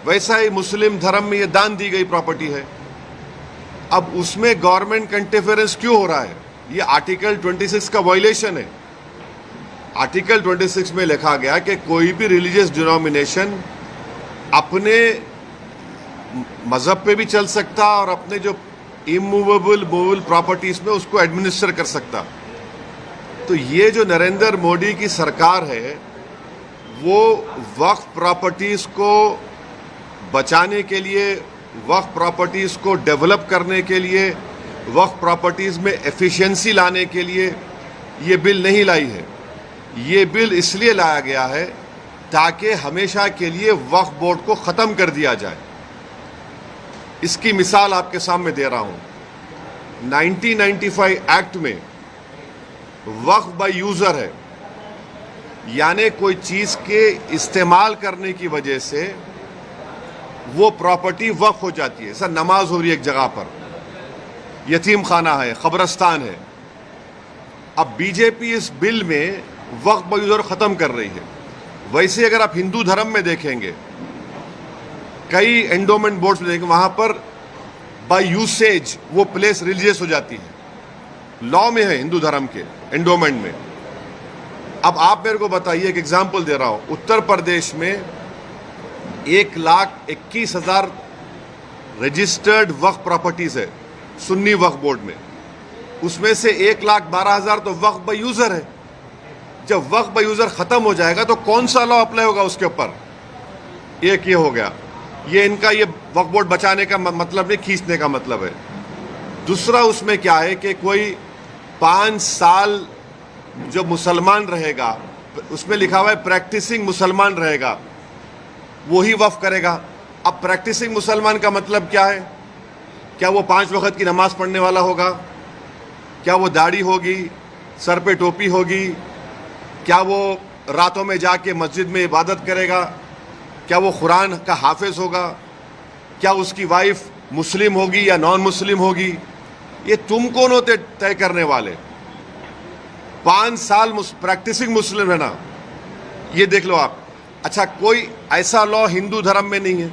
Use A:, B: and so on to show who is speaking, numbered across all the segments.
A: वैसा ही मुस्लिम धर्म में ये दान दी गई प्रॉपर्टी है। अब उसमें गवर्नमेंट का इंटरफेरेंस क्यों हो रहा है? ये आर्टिकल 26 का वायलेशन है। आर्टिकल 26 में लिखा गया कि कोई भी रिलीजियस डिनोमिनेशन अपने मजहब पे भी चल सकता और अपने जो इमूवेबल मूवेबल प्रॉपर्टीज में उसको एडमिनिस्टर कर सकता। तो ये जो नरेंद्र मोदी की सरकार है वो वक्फ प्रॉपर्टीज को बचाने के लिए, वक्फ प्रॉपर्टीज को डेवलप करने के लिए, वक्फ प्रॉपर्टीज में एफिशिएंसी लाने के लिए ये बिल नहीं लाई है। ये बिल इसलिए लाया गया है ताकि हमेशा के लिए वक्फ बोर्ड को ख़त्म कर दिया जाए। इसकी मिसाल आपके सामने दे रहा हूं। 1995 एक्ट में वक्फ बाय यूज़र है, यानी कोई चीज़ के इस्तेमाल करने की वजह से वो प्रॉपर्टी वक्फ हो जाती है। सर, नमाज हो रही है एक जगह पर, यतीम खाना है, कब्रस्तान है। अब बीजेपी इस बिल में वक्फ बाय यूज़र ख़त्म कर रही है। वैसे अगर आप हिंदू धर्म में देखेंगे, कई एंडोमेंट बोर्ड्स में देखेंगे, वहाँ पर बाय यूसेज वो प्लेस रिलीजियस हो जाती है। लॉ में है हिंदू धर्म के एंडोमेंट में। अब आप मेरे को बताइए, एक एग्जाम्पल दे रहा हूँ। उत्तर प्रदेश में 1,21,000 रजिस्टर्ड वक्फ प्रॉपर्टीज है सुन्नी वक्फ बोर्ड में। उसमें से 1,12,000 तो वक्फ बाय यूज़र है। जब वक्फ बाय यूज़र ख़त्म हो जाएगा तो कौन सा लॉ अप्लाई होगा उसके ऊपर? एक ये हो गया। ये इनका ये वक्फ बोर्ड बचाने का मतलब नहीं, खींचने का मतलब है। दूसरा उसमें क्या है कि कोई 5 साल जो मुसलमान रहेगा, उसमें लिखा हुआ है प्रैक्टिसिंग मुसलमान रहेगा, वही वक्फ करेगा। अब प्रैक्टिसिंग मुसलमान का मतलब क्या है? क्या वो 5 वक्त की नमाज पढ़ने वाला होगा? क्या वो दाढ़ी होगी, सर पे टोपी होगी? क्या वो रातों में जाके मस्जिद में इबादत करेगा? क्या वो कुरान का हाफिज होगा? क्या उसकी वाइफ मुस्लिम होगी या नॉन मुस्लिम होगी? ये तुम कौन होते तय करने वाले? 5 साल प्रैक्टिसिंग मुस्लिम है ना, ये देख लो आप। अच्छा, कोई ऐसा लॉ हिंदू धर्म में नहीं है।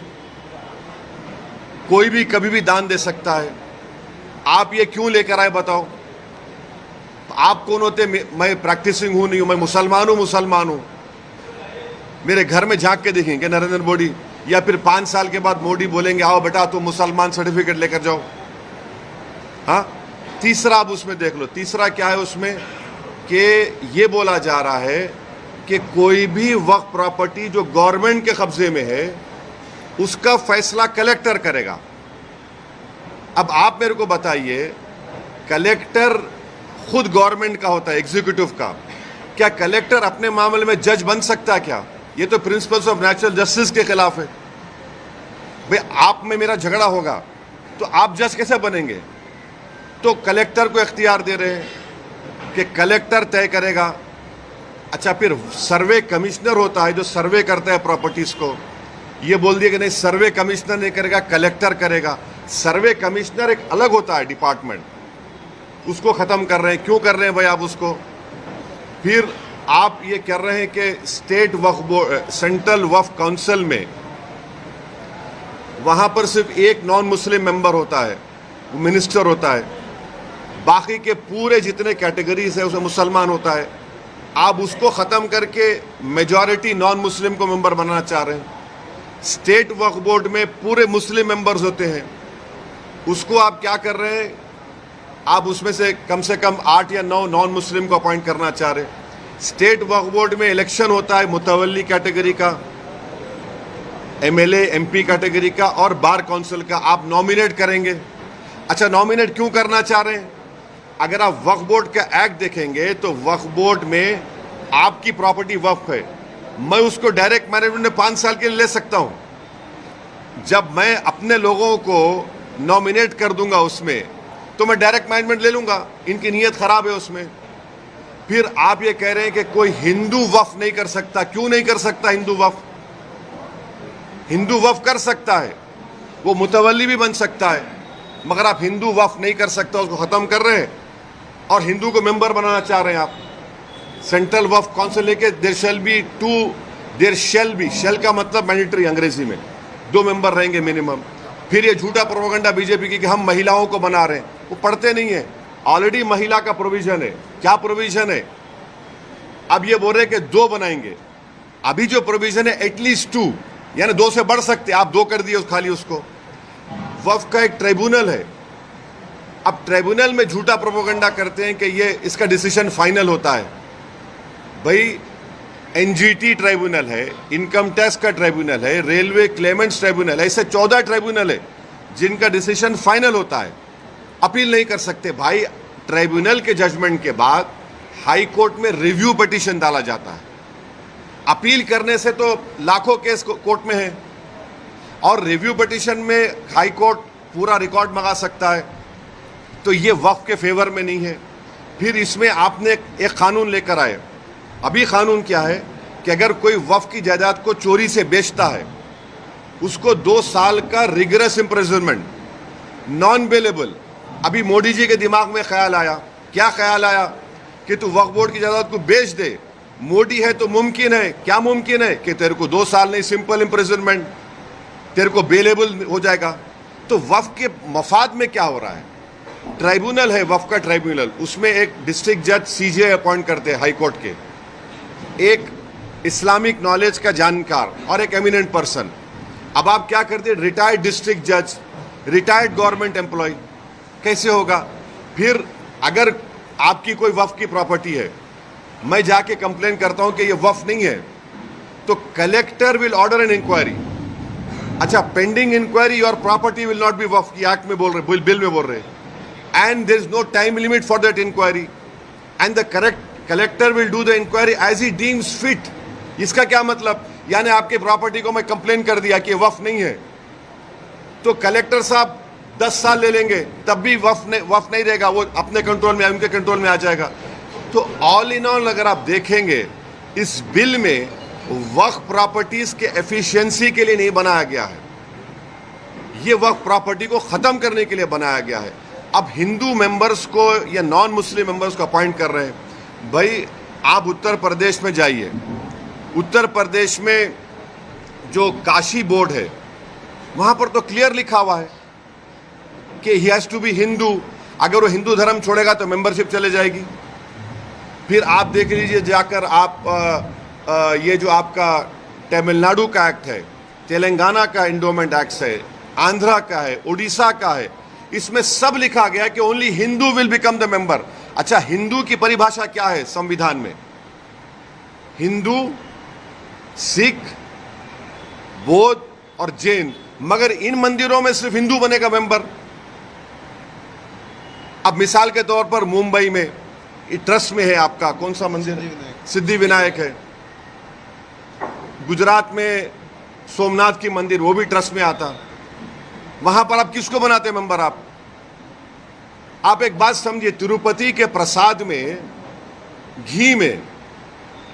A: कोई भी कभी भी दान दे सकता है। आप ये क्यों लेकर आए बताओ? आप कौन होते? मैं प्रैक्टिसिंग हूं, नहीं हूं, मैं मुसलमान हूं। मेरे घर में झांक के देखेंगे नरेंद्र मोदी, या फिर 5 साल के बाद मोदी बोलेंगे आओ बेटा तुम मुसलमान सर्टिफिकेट लेकर जाओ। हाँ, तीसरा आप उसमें देख लो। तीसरा क्या है उसमें कि ये बोला जा रहा है कि कोई भी वक्फ प्रॉपर्टी जो गवर्नमेंट के कब्जे में है उसका फैसला कलेक्टर करेगा। अब आप मेरे को बताइए, कलेक्टर खुद गवर्नमेंट का होता है, एग्जीक्यूटिव का। क्या कलेक्टर अपने मामले में जज बन सकता है क्या? ये तो प्रिंसिपल्स ऑफ नेचुरल जस्टिस के खिलाफ है। भाई, आप में मेरा झगड़ा होगा तो आप जज कैसे बनेंगे? तो कलेक्टर को इख्तियार दे रहे हैं कि कलेक्टर तय करेगा। अच्छा, फिर सर्वे कमिश्नर होता है जो सर्वे करता है प्रॉपर्टीज को। ये बोल दिया कि नहीं, सर्वे कमिश्नर नहीं करेगा, कलेक्टर करेगा। सर्वे कमिश्नर एक अलग होता है डिपार्टमेंट, उसको ख़त्म कर रहे हैं। क्यों कर रहे हैं भाई आप उसको? फिर आप ये कर रहे हैं कि स्टेट वक्फ बोर्ड, सेंट्रल वक्फ काउंसिल में वहाँ पर सिर्फ एक नॉन मुस्लिम मेंबर होता है, वो मिनिस्टर होता है। बाकी के पूरे जितने कैटेगरीज है उसमें मुसलमान होता है। आप उसको ख़त्म करके मेजॉरिटी नॉन मुस्लिम को मेंबर बनाना चाह रहे हैं। स्टेट वक्फ बोर्ड में पूरे मुस्लिम मेंबर्स होते हैं, उसको आप क्या कर रहे हैं? आप उसमें से कम 8 या 9 नॉन मुस्लिम को अपॉइंट करना चाह रहे हैं। स्टेट वक्फ बोर्ड में इलेक्शन होता है मुतवल्ली कैटेगरी का, एमएलए एमपी कैटेगरी का और बार काउंसिल का। आप नॉमिनेट करेंगे। अच्छा, नॉमिनेट क्यों करना चाह रहे हैं? अगर आप वक्फ बोर्ड का एक्ट देखेंगे तो वक्फ बोर्ड में आपकी प्रॉपर्टी वक्फ है, मैं उसको डायरेक्ट मैनेजमेंट में 5 साल के लिए ले सकता हूं। जब मैं अपने लोगों को नॉमिनेट कर दूंगा उसमें, तो मैं डायरेक्ट मैनेजमेंट ले लूंगा। इनकी नीयत खराब है उसमें। फिर आप ये कह रहे हैं कि कोई हिंदू वक्फ नहीं कर सकता। क्यों नहीं कर सकता हिंदू वक्फ? हिंदू वक्फ कर सकता है, वो मुतवल्ली भी बन सकता है, मगर आप हिंदू वक्फ नहीं कर सकता, उसको ख़त्म कर रहे हैं और हिंदू को मेंबर बनाना चाह रहे हैं आप। सेंट्रल वक्फ काउंसिल लेके देयर शैल बी, शेल का मतलब मैंडेटरी अंग्रेजी में, 2 मेंबर रहेंगे मिनिमम। फिर ये झूठा प्रोपेगेंडा बीजेपी की कि हम महिलाओं को बना रहे हैं, वो पढ़ते नहीं है। ऑलरेडी महिला का प्रोविजन है। क्या प्रोविजन है? अब ये बोल रहे कि 2 बनाएंगे। अभी जो प्रोविजन है एटलीस्ट 2, यानी 2 से बढ़ सकते, आप 2 कर दिए खाली उसको। वक्फ का एक ट्राइब्यूनल है। अब ट्राइब्यूनल में झूठा प्रोपेगेंडा करते हैं कि ये इसका डिसीजन फाइनल होता है। भाई एनजीटी ट्राइब्यूनल है, इनकम टैक्स का ट्राइब्यूनल है, रेलवे क्लेमेंट्स ट्राइब्यूनल है, ऐसे 14 ट्राइब्यूनल है जिनका डिसीजन फाइनल होता है। अपील नहीं कर सकते। भाई ट्राइब्यूनल के जजमेंट के बाद हाई कोर्ट में रिव्यू पिटीशन डाला जाता है। अपील करने से तो लाखों केस कोर्ट में है, और रिव्यू पिटीशन में हाई कोर्ट पूरा रिकॉर्ड मंगा सकता है। तो ये वक्फ के फेवर में नहीं है। फिर इसमें आपने एक कानून लेकर आए। अभी कानून क्या है कि अगर कोई वक्फ की जायदाद को चोरी से बेचता है, उसको 2 साल का रिगरस इम्प्रिजनमेंट, नॉन बेलेबल। अभी मोदी जी के दिमाग में ख्याल आया, क्या ख्याल आया कि तू वक्फ बोर्ड की जायदाद को बेच दे। मोदी है तो मुमकिन है, क्या मुमकिन है कि तेरे को 2 साल नहीं, सिंपल इम्प्रिजनमेंट, तेरे को बेलेबल हो जाएगा। तो वक्फ के मफाद में क्या हो रहा है? ट्राइब्यूनल है वक्फ का ट्राइब्यूनल, उसमें एक डिस्ट्रिक्ट जज सीजे अपॉइंट करते हैं हाई कोर्ट के, एक इस्लामिक नॉलेज का जानकार और एक एमिनेंट पर्सन। अब आप क्या करते हैं? रिटायर्ड डिस्ट्रिक्ट जज, रिटायर्ड गवर्नमेंट एम्प्लॉय, कैसे होगा? फिर अगर आपकी कोई वक्फ की प्रॉपर्टी है, मैं जाके कंप्लेन करता हूं कि ये वक्फ नहीं है, तो collector will order an inquiry. अच्छा, pending inquiry your property will not be waqf की एक्ट में बोल रहे, बिल में बोल रहे, and there is no time limit for that inquiry, and the collector will do the inquiry as he deems fit. इसका क्या मतलब? यानी आपके प्रॉपर्टी को मैं कंप्लेन कर दिया कि वक्फ नहीं है, तो कलेक्टर साहब 10 साल ले लेंगे, तब भी वक्फ नहीं रहेगा, वो अपने कंट्रोल में, उनके कंट्रोल में आ जाएगा। तो ऑल इन ऑल अगर आप देखेंगे, इस बिल में वक्फ प्रॉपर्टीज के एफिशिएंसी के लिए नहीं बनाया गया है, ये वक्फ प्रॉपर्टी को खत्म करने के लिए बनाया गया है। अब हिंदू मेंबर्स को या नॉन मुस्लिम मेंबर्स को अपॉइंट कर रहे हैं। भाई आप उत्तर प्रदेश में जाइए, उत्तर प्रदेश में जो काशी बोर्ड है, वहां पर तो क्लियर लिखा हुआ है कि he has to be Hindu. अगर वो हिंदू धर्म छोड़ेगा तो मेंबरशिप चले जाएगी। फिर आप देख लीजिए जाकर, आप ये जो आपका तमिलनाडु का एक्ट है, तेलंगाना का इंडोमेंट एक्ट है, आंध्रा का है, उड़ीसा का है, इसमें सब लिखा गया कि only Hindu will become the member. अच्छा, हिंदू की परिभाषा क्या है संविधान में? हिंदू, सिख, बौद्ध और जैन, मगर इन मंदिरों में सिर्फ हिंदू बनेगा मेंबर। अब मिसाल के तौर पर मुंबई में ट्रस्ट में है आपका कौन सा मंदिर है? सिद्धि विनायक है। गुजरात में सोमनाथ की मंदिर, वो भी ट्रस्ट में आता। वहां पर आप किसको बनाते मेंबर? आप एक बात समझिए, तिरुपति के प्रसाद में घी में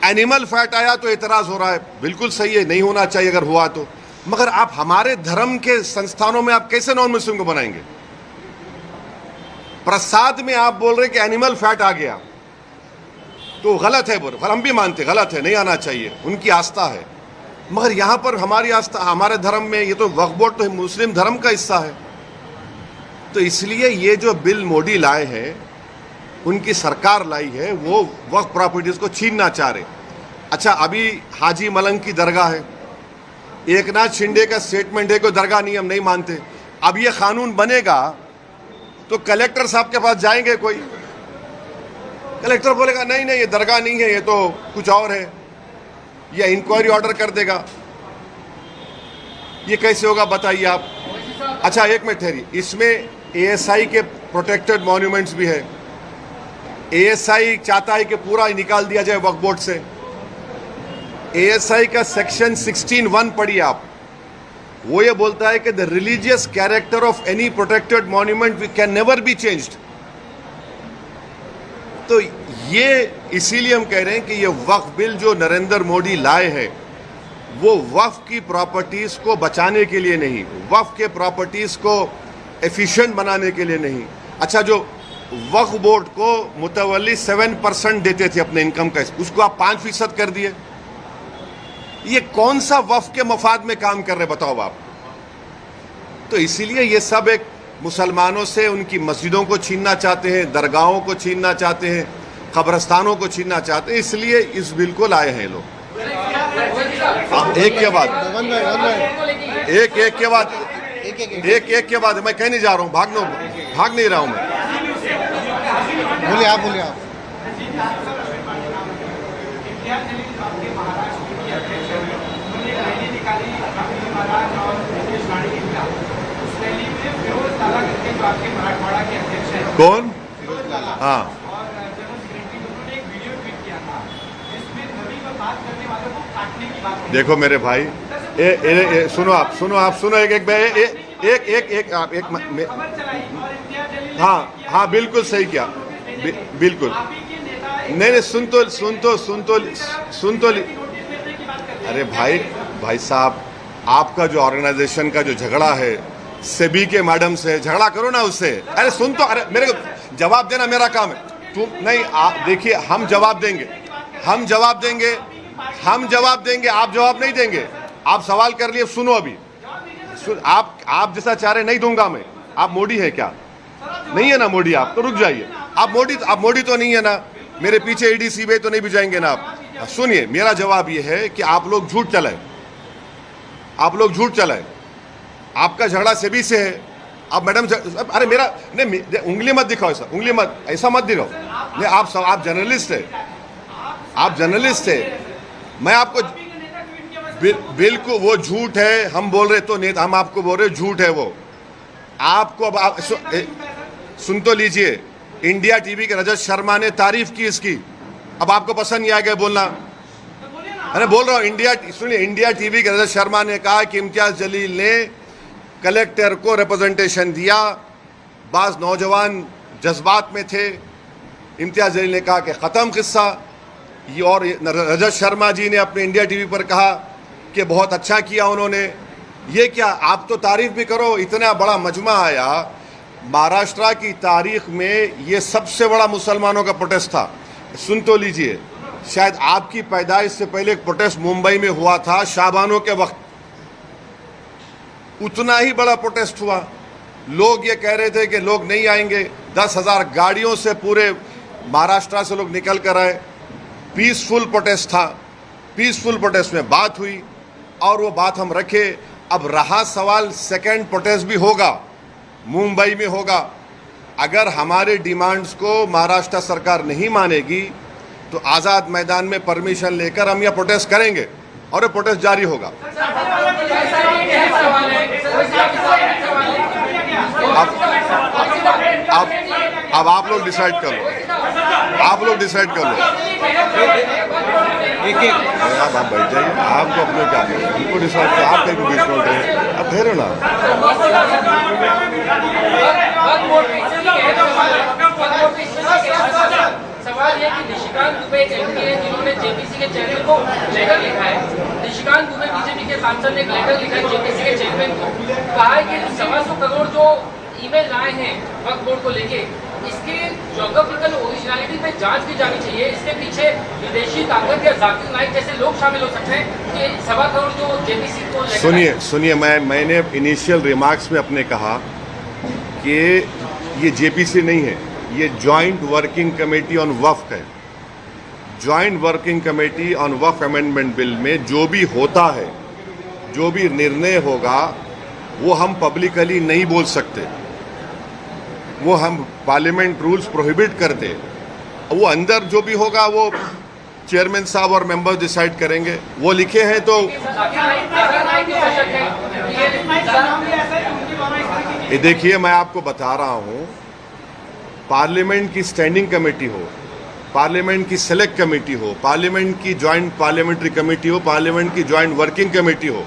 A: एनिमल फैट आया तो एतराज हो रहा है, बिल्कुल सही है, नहीं होना चाहिए अगर हुआ तो, मगर आप हमारे धर्म के संस्थानों में आप कैसे नॉन मुस्लिम को बनाएंगे? प्रसाद में आप बोल रहे कि एनिमल फैट आ गया तो गलत है, बोल हम भी मानते गलत है, नहीं आना चाहिए, उनकी आस्था है। मगर यहां पर हमारी आस्था, हमारे धर्म में, ये तो वक्फ बोर्ड तो मुस्लिम धर्म का हिस्सा है। तो इसलिए ये जो बिल मोदी लाए हैं, उनकी सरकार लाई है, वो वक्फ प्रॉपर्टीज को छीनना चाह रहे। अच्छा, अभी हाजी मलंग की दरगाह है, एकनाथ शिंदे का स्टेटमेंट है कि दरगाह नियम नहीं मानते। अब ये कानून बनेगा तो कलेक्टर साहब के पास जाएंगे, कोई कलेक्टर बोलेगा नहीं नहीं ये दरगाह नहीं है, ये तो कुछ और है, या इंक्वायरी ऑर्डर कर देगा। ये कैसे होगा बताइए आप? अच्छा एक मिनट ठहरिए, इसमें एएसआई के प्रोटेक्टेड मॉन्यूमेंट्स भी है। एएसआई चाहता है कि पूरा निकाल दिया जाए वक्फ बोर्ड से। एएसआई का सेक्शन 16(1) पढ़िए आप, वो ये बोलता है कि the religious character of any protected monument can never be changed. तो ये इसीलिए हम कह रहे हैं कि ये वक्फ बिल जो नरेंद्र मोदी लाए हैं, वो वक्फ की प्रॉपर्टीज को बचाने के लिए नहीं, वक्फ के प्रॉपर्टीज को एफिशिएंट बनाने के लिए नहीं। अच्छा, जो वक्फ बोर्ड को मुतवल्ली 7% देते थे अपने इनकम का, उसको आप 5% कर दिए। ये कौन सा वक्फ के मफाद में काम कर रहे बताओ आप? तो इसीलिए ये सब एक मुसलमानों से उनकी मस्जिदों को छीनना चाहते हैं, दरगाहों को छीनना चाहते हैं, कब्रस्तानों को छीनना चाहते हैं, इसलिए इस बिल को लाए हैं लोग। एक के बाद एक के बाद मैं कहीं नहीं जा रहा हूँ, भाग नहीं रहा हूँ मैं।
B: बोलिए आप।
A: कौन? हाँ, देखो मेरे भाई, सुनो एक हाँ बिल्कुल सही किया, बिल्कुल नहीं सुन तो अरे भाई साहब, आपका जो ऑर्गेनाइजेशन का जो झगड़ा है सेबी के मैडम से, झगड़ा करो ना उससे। अरे सुन तो, अरे मेरे को जवाब देना मेरा काम है, तुम नहीं। देखिए, हम जवाब देंगे, आप जवाब नहीं देंगे। आप सवाल कर लिए, सुनो अभी। आप जैसा चाह रहे नहीं दूंगा मैं। आप मोदी है क्या? नहीं है ना मोदी, आप तो रुक जाइए। आप मोदी तो नहीं है ना, मेरे पीछे ईडी सीबीआई तो नहीं भिजाएंगे ना आप। सुनिए, मेरा जवाब ये है कि आप लोग झूठ चलाए, आपका झगड़ा सेबी से है। अब मैडम, अरे मेरा नहीं, उंगली मत दिखाओ, ऐसा मत दिखाओ। नहीं, आप जर्नलिस्ट है, मैं आपको बिल्कुल, वो झूठ है। हम बोल रहे तो नहीं, हम आपको बोल रहे झूठ है वो। आपको अब सुन तो लीजिए, इंडिया टीवी के रजत शर्मा ने तारीफ की इसकी, अब आपको पसंद नहीं आ गया बोलना। अरे बोल रहा हूँ, इंडिया टीवी के रजत शर्मा ने कहा कि इम्तियाज जलील ने कलेक्टर को रिप्रेजेंटेशन दिया, बाज नौजवान जज्बात में थे। इम्तियाज जलील ने कहा कि ख़त्म किस्सा। ये और रजत शर्मा जी ने अपने इंडिया टीवी पर कहा कि बहुत अच्छा किया उन्होंने। ये क्या, आप तो तारीफ भी करो। इतना बड़ा मजमा आया, महाराष्ट्र की तारीख में ये सबसे बड़ा मुसलमानों का प्रोटेस्ट था। सुन तो लीजिए, शायद आपकी पैदाइश से पहले एक प्रोटेस्ट मुंबई में हुआ था शाबानों के वक्त, उतना ही बड़ा प्रोटेस्ट हुआ। लोग ये कह रहे थे कि लोग नहीं आएंगे, 10,000 गाड़ियों से पूरे महाराष्ट्र से लोग निकल कर आए। पीसफुल प्रोटेस्ट था, पीसफुल प्रोटेस्ट में बात हुई और वो बात हम रखे। अब रहा सवाल, सेकेंड प्रोटेस्ट भी होगा, मुंबई में होगा। अगर हमारे डिमांड्स को महाराष्ट्र सरकार नहीं मानेगी तो आज़ाद मैदान में परमिशन लेकर हम यह प्रोटेस्ट करेंगे और ये प्रोटेस्ट जारी होगा। अब आप लोग डिसाइड कर लो, आप बैठ जाइए। आपको अपने क्या उनको डिसाइड कर, आप कहीं बीच में उठे, अब ठहरो ना।
C: सवाल ये कि निशिकांत दुबे एक एमपी है जिन्होंने जेपीसी के चेयरमैन को लेटर लिखा है। निशिकांत दुबे बीजेपी के सांसद ने एक लेटर लिखा है जेपीसी के चेयरमैन को, कहा है कि 125 करोड़ जो ईमेल आए हैं वक्फ बोर्ड को लेके, इसके ज्योग्राफिकल ओरिजिनलिटी पे जांच की जानी चाहिए। इसके पीछे विदेशी ताकत या जाकिर नाइक जैसे लोग शामिल हो सकते हैं कि 125 करोड़ जो जेपीसी को।
A: सुनिए, मैंने इनिशियल रिमार्क्स में अपने कहा कि ये जेपीसी नहीं है, ये जॉइंट वर्किंग कमेटी ऑन वक्फ है। Joint working committee on Waqf amendment bill में जो भी होता है, जो भी निर्णय होगा, वो हम पब्लिकली नहीं बोल सकते, वो हम पार्लियामेंट रूल्स प्रोहिबिट करते। वो अंदर जो भी होगा वो चेयरमैन साहब और मेंबर्स डिसाइड करेंगे। वो लिखे हैं तो ये देखिए, मैं आपको बता रहा हूँ, पार्लियामेंट की स्टैंडिंग कमेटी हो, पार्लियामेंट की सेलेक्ट कमेटी हो, पार्लियामेंट की जॉइंट पार्लियामेंट्री कमेटी हो, पार्लियामेंट की जॉइंट वर्किंग कमेटी हो,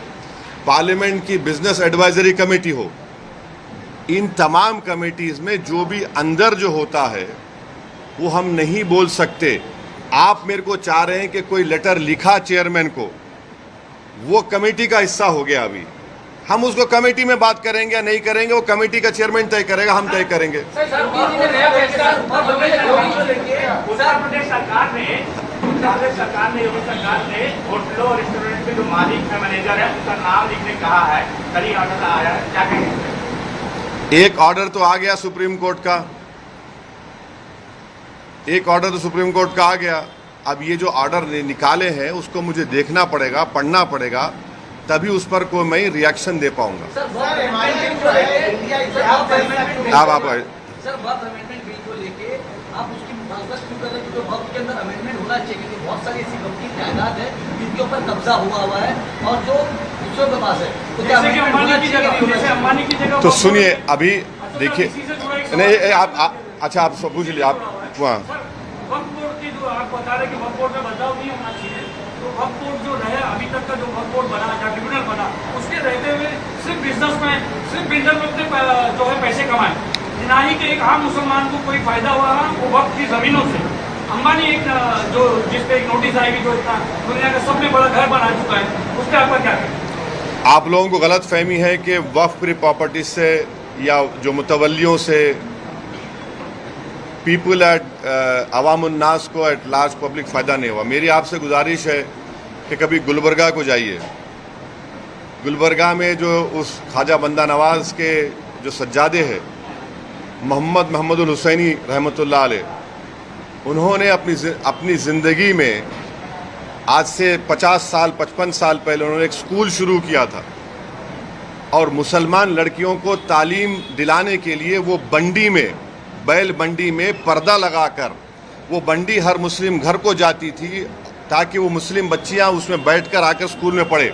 A: पार्लियामेंट की बिजनेस एडवाइजरी कमेटी हो, इन तमाम कमेटीज में जो भी अंदर जो होता है वो हम नहीं बोल सकते। आप मेरे को चाह रहे हैं कि कोई लेटर लिखा चेयरमैन को, वो कमेटी का हिस्सा हो गया। अभी हम उसको कमेटी में बात करेंगे या नहीं करेंगे, वो कमेटी का चेयरमैन तय करेगा, हम तय करेंगे।
D: कांग्रेस सरकार ने, योगी सरकार ने होटलों और रेस्टोरेंट के जो मालिक है, मैनेजर है, उसका नाम लिखने कहा है। कल ही ऑर्डर आया है, क्या कहेंगे?
A: एक ऑर्डर तो आ गया सुप्रीम कोर्ट का, एक ऑर्डर तो सुप्रीम कोर्ट का आ गया। अब ये जो ऑर्डर निकाले हैं उसको मुझे देखना पड़ेगा, पढ़ना पड़ेगा, तभी उस पर कोई मैं रिएक्शन दे पाऊंगा।
C: सर वक्फ अमेंडमेंट को लेके आप उसकी मुखालफत क्यों कर रहे हैं? क्योंकि वक्फ के अंदर अमेंडमेंट होना चाहिए, क्योंकि बहुत सारी ऐसी वक्फ की जायदाद है जिनके ऊपर कब्जा हुआ है और जो दूसरों के पास है, तो क्या
D: अंबानी की जगह
A: तो सुनिए, अभी देखिए, नहीं आप अच्छा आप पूछ लीजिए आप वहाँ।
D: वक्फ बोर्ड की जो आप बता रहे कि वक्फ बोर्ड में बदलाव नहीं होना चाहिए, तो वक्फ बोर्ड जो रहे अभी तक का, जो वक्फ बोर्ड बना या ट्रिब्यूनल बना, उसके रहते हुए सिर्फ बिजनेस में, सिर्फ बिल्डर में अपने जो है पैसे कमाए, ना ही कि एक आम मुसलमान को कोई फायदा हुआ वो वक्फ की जमीनों से। अंबानी एक जो जिसपे एक नोटिस आएगी, जो इतना दुनिया का सबसे बड़ा घर बना चुका है, उसके आपका क्या कहें?
A: आप लोगों को गलत फहमी है कि वक्फ की प्रॉपर्टी से या जो मुतवल्लियों से पीपल एट अवामुन्नास को एट लार्ज पब्लिक फ़ायदा नहीं हुआ। मेरी आपसे गुजारिश है कि कभी गुलबर्गा को जाइए। गुलबर्गा में जो उस ख्वाजा बंदा नवाज के जो सज्जादे हैं, मोहम्मदुल हुसैनी रहमतुल्लाह अलैह, उन्होंने अपनी ज़िंदगी में आज से 50 साल 55 साल पहले उन्होंने एक स्कूल शुरू किया था और मुसलमान लड़कियों को तालीम दिलाने के लिए वो बंडी में, बैल बंडी में पर्दा लगाकर वो बंडी हर मुस्लिम घर को जाती थी ताकि वो मुस्लिम बच्चियां उसमें बैठकर आकर स्कूल में पढ़े।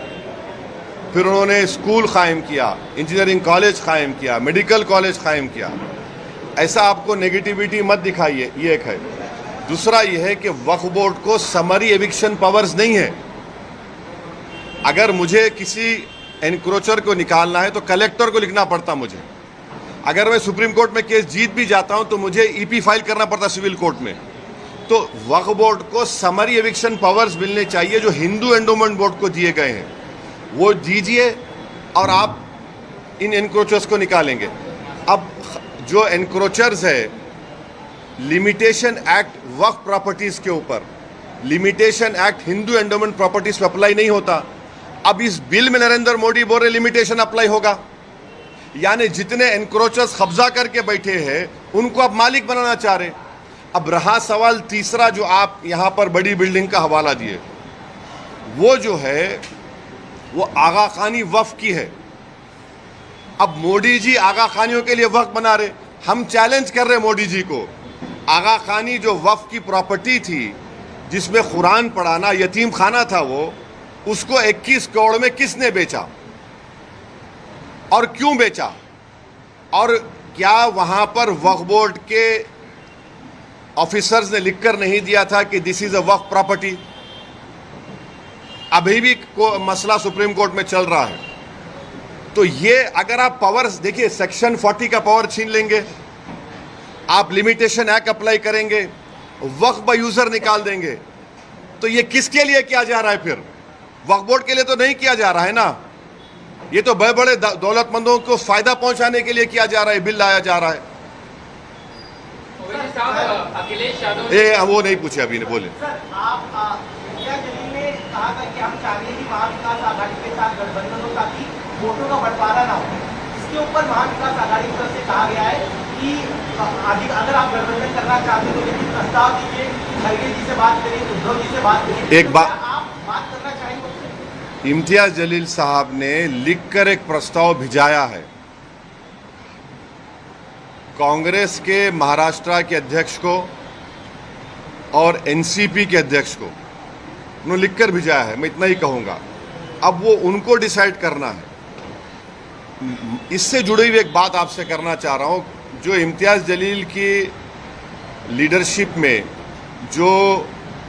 A: फिर उन्होंने स्कूल कायम किया, इंजीनियरिंग कॉलेज कायम किया, मेडिकल कॉलेज कायम किया। ऐसा आपको नेगेटिविटी मत दिखाइए, ये एक है। दूसरा ये है कि वक्फ बोर्ड को समरी एविक्शन पावर्स नहीं है। अगर मुझे किसी एनक्रोचर को निकालना है तो कलेक्टर को लिखना पड़ता मुझे। अगर मैं सुप्रीम कोर्ट में केस जीत भी जाता हूं तो मुझे ईपी फाइल करना पड़ता सिविल कोर्ट में। तो वक्फ बोर्ड को समरी एविक्शन पावर्स मिलने चाहिए जो हिंदू एंडोमेंट बोर्ड को दिए गए हैं, वो दीजिए और आप इन एनक्रोचर्स को निकालेंगे। अब जो एनक्रोचर्स है, लिमिटेशन एक्ट वक्फ प्रॉपर्टीज के ऊपर, limitation act Hindu endowment properties पर अप्लाई नहीं होता। अब इस बिल में नरेंद्र मोदी बोल रहे लिमिटेशन अप्लाई होगा, यानी जितने एनक्रोचर्स कब्जा करके बैठे हैं उनको आप मालिक बनाना चाह रहे। अब रहा सवाल तीसरा जो आप यहां पर बड़ी बिल्डिंग का हवाला दिए, वो जो है वो आगा खानी वक्फ की है। अब मोदी जी आगा खानियों के लिए वक्फ बना रहे, हम चैलेंज कर रहे मोदी जी को। आगा खानी जो वक्फ की प्रॉपर्टी थी जिसमें कुरान पढ़ाना, यतीम खाना था, वो उसको 21 करोड़ में किसने बेचा और क्यों बेचा? और क्या वहां पर वक्फ बोर्ड के ऑफिसर्स ने लिखकर नहीं दिया था कि this is a Waqf property? अभी भी मसला सुप्रीम कोर्ट में चल रहा है। तो ये अगर आप पावर्स देखिए, सेक्शन 40 का पावर छीन लेंगे, आप लिमिटेशन एक्ट अप्लाई करेंगे, वक्फ बाय यूजर निकाल देंगे, तो ये किसके लिए किया जा रहा है? फिर वक्फ बोर्ड के लिए तो नहीं किया जा रहा है ना, ये तो बड़े बड़े दौलतमंदों को फायदा पहुंचाने के लिए किया जा रहा है, बिल लाया जा रहा है।
C: अखिलेश यादव
A: वो नहीं पूछे अभी, ने बोले
E: सर, आप इंडिया जलील ने कहा था कि हम चाहते हैं कि महाविकास आघाड़ी के साथ गठबंधन हो ताकि वोटों का बंटवारा ना हो। इसके ऊपर महाविकास आघाड़ी की तरफ से कहा गया है कि अगर आप गठबंधन करना चाहते हो तो लेकिन प्रस्ताव दीजिए, खड़गे जी से बात करिए, उद्धव जी से बात करिए।
A: एक बात
E: आप बात करना चाहेंगे?
A: इम्तियाज जलील साहब ने लिखकर एक प्रस्ताव भिजाया है कांग्रेस के महाराष्ट्र के अध्यक्ष को और एनसीपी के अध्यक्ष को, उन्होंने लिखकर भिजाया है। मैं इतना ही कहूंगा, अब वो उनको डिसाइड करना है। इससे जुड़ी हुई एक बात आपसे करना चाह रहा हूं, जो इम्तियाज जलील की लीडरशिप में जो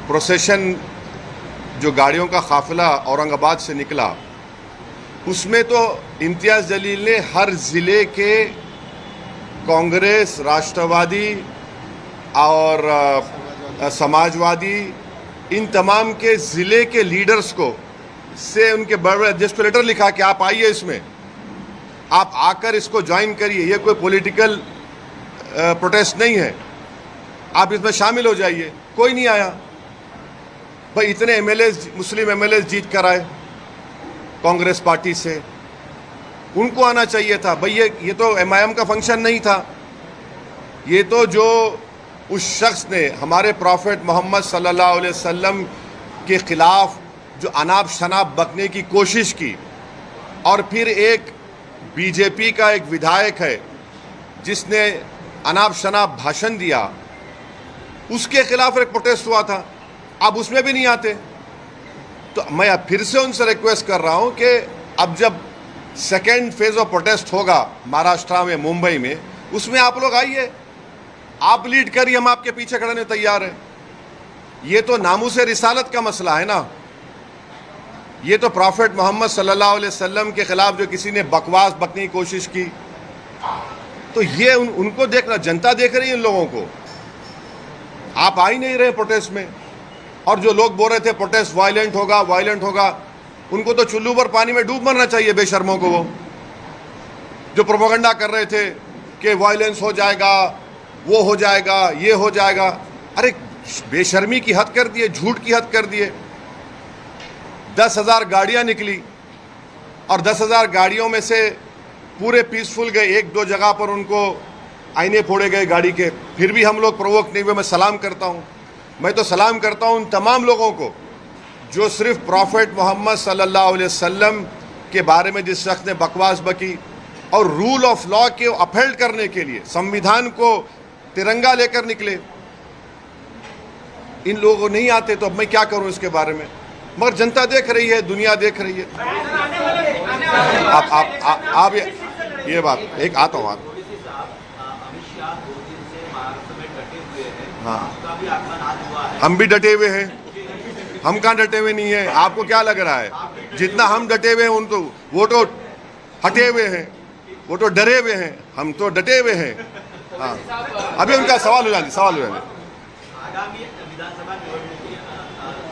A: प्रोसेशन, जो गाड़ियों का काफिला औरंगाबाद से निकला, उसमें तो इम्तियाज जलील ने हर जिले के कांग्रेस, राष्ट्रवादी और समाजवादी, इन तमाम के जिले के लीडर्स को से उनके बड़े बड़े अध्यक्ष को लेटर लिखा कि आप आइए, इसमें आप आकर इसको ज्वाइन करिए, ये कोई पॉलिटिकल प्रोटेस्ट नहीं है, आप इसमें शामिल हो जाइए। कोई नहीं आया। भाई इतने एमएलए मुस्लिम एमएलए जीत कर आए कांग्रेस पार्टी से, उनको आना चाहिए था। भाई ये तो एमआईएम का फंक्शन नहीं था, ये तो जो उस शख्स ने हमारे प्रॉफेट मोहम्मद सल्लल्लाहु अलैहि वसल्लम के खिलाफ जो अनाप शनाप बकने की कोशिश की, और फिर एक बीजेपी का एक विधायक है जिसने अनाप शनाप भाषण दिया, उसके खिलाफ एक प्रोटेस्ट हुआ था। अब उसमें भी नहीं आते। तो मैं अब फिर से उनसे रिक्वेस्ट कर रहा हूं कि अब जब सेकेंड फेज ऑफ प्रोटेस्ट होगा महाराष्ट्र में, मुंबई में, उसमें आप लोग आइए, आप लीड करिए, हम आपके पीछे खड़े तैयार हैं। ये तो नामूस रिसालत का मसला है ना, ये तो प्रॉफेट मोहम्मद सल्लल्लाहु अलैहि वसल्लम के खिलाफ जो किसी ने बकवास बकने की कोशिश की, तो ये उनको देखना, जनता देख रही है इन लोगों को। आप आ ही नहीं रहे प्रोटेस्ट में। और जो लोग बोल रहे थे प्रोटेस्ट वायलेंट होगा, वायलेंट होगा, उनको तो चुल्लू पर पानी में डूब मरना चाहिए, बेशर्मों को। वो जो प्रोपेगेंडा कर रहे थे कि वायलेंस हो जाएगा, वो हो जाएगा, ये हो जाएगा, अरे बेशर्मी की हद कर दिए, झूठ की हद कर दिए। 10,000 गाड़ियां निकली और 10,000 गाड़ियों में से पूरे पीसफुल गए, एक दो जगह पर उनको आईने फोड़े गए गाड़ी के, फिर भी हम लोग प्रोवोक नहीं हुए। मैं सलाम करता हूं, मैं तो सलाम करता हूं उन तमाम लोगों को जो सिर्फ प्रॉफेट मोहम्मद सल्लल्लाहु अलैहि वसल्लम के बारे में जिस शख्स ने बकवास बकी और रूल ऑफ लॉ के अपहेल्ड करने के लिए संविधान को तिरंगा लेकर निकले, इन लोगों को नहीं आते। तो अब मैं क्या करूं इसके बारे में, मगर जनता देख रही है, दुनिया देख रही है। आप ये बात एक आता हूँ, हाँ हम भी डटे हुए हैं, हम कहाँ डटे हुए नहीं हैं? आपको क्या लग रहा है? जितना हम डटे हुए हैं उन तो वो तो हटे हुए हैं, वो तो डरे हुए हैं, हम तो डटे हुए हैं। हाँ अभी उनका सवाल हो जाए, सवाल हो जाए।
E: आगामी विधानसभा निवडणूक के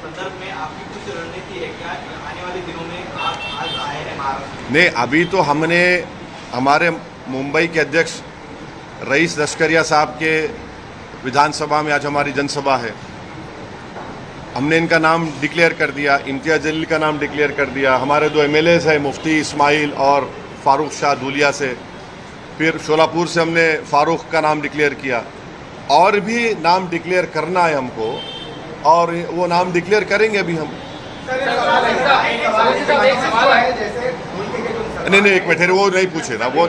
E: संदर्भ में आपकी कुछ रणनीति है क्या? आने वाले दिनों में आप आज आए हैं महाराष्ट्र?
A: नहीं, अभी तो हमने हमारे मुंबई के अध्यक्ष रईस लश्करिया साहब के विधानसभा में आज हमारी जनसभा है, हमने इनका नाम डिक्लेयर कर दिया, इम्तियाज जलील का नाम डिक्लेयर कर दिया। हमारे 2 एमएलएज हैं, मुफ्ती इस्माइल और फारूक शाह दूलिया से, फिर शोलापुर से हमने फारूक का नाम डिक्लेयर किया, और भी नाम डिक्लेयर करना है हमको, और वो नाम डिक्लेयर करेंगे अभी हम। नहीं एक मिनट, वो नहीं पूछे ना, वो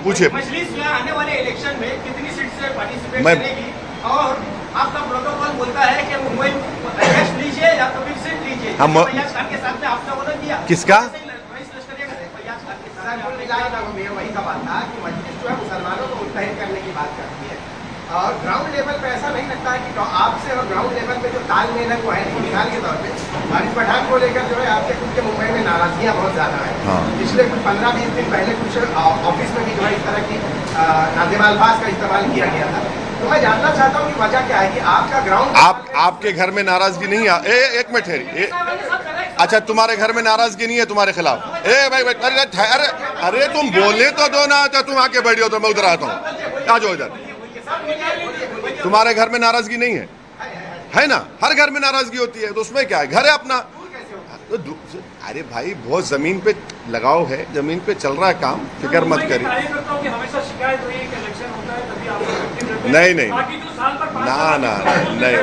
A: पूछे।
E: मजलिस में आने वाले इलेक्शन में कितनी सीट से पार्टिसिपेट
A: मैं
E: करेगी, और आपका प्रोटोकॉल बोलता है कि मुंबई अध्यक्ष लीजिए या तो फिर सीट लीजिए।
A: हम
E: फैयाज खान के साथ में आपने ऑर्डर दिया,
A: किसका?
E: वही का बात था कि मजलिस जो है मुसलमानों को मुत्तहिद करने की बात करती है, और ग्राउंड लेवल पे ऐसा नहीं लगता है कि आपसे और ग्राउंड लेवल पे जो तालमेल है वो है नहीं। मिसाल के तौर पे वारिस पठान को लेकर जो है आपके खुद के मुंबई में नाराजगियां बहुत ज्यादा है।
A: हाँ।
E: पिछले कुछ 15-20 दिन पहले कुछ ऑफिस में भी जो है इस तरह की नाज़िमा अल्फाज का इस्तेमाल किया गया था। तो मैं जानना चाहता हूँ कि वजह क्या है कि आपका ग्राउंड
A: आपके घर में नाराजगी नहीं है? एक मिनट है, अच्छा तुम्हारे घर में नाराजगी नहीं है तुम्हारे खिलाफ? अरे तुम बोलने तो दो ना, तो तुम आके बैठो तो मैं उधर आता हूँ, आ जाओ इधर। तुम्हारे घर में नाराजगी नहीं है ना? हर घर में नाराजगी होती है, तो उसमें क्या है, घर है अपना। तो अरे भाई बहुत जमीन पे लगाव है, जमीन पे चल रहा है काम, फिक्र मत करिए। नहीं नहीं ना नहीं,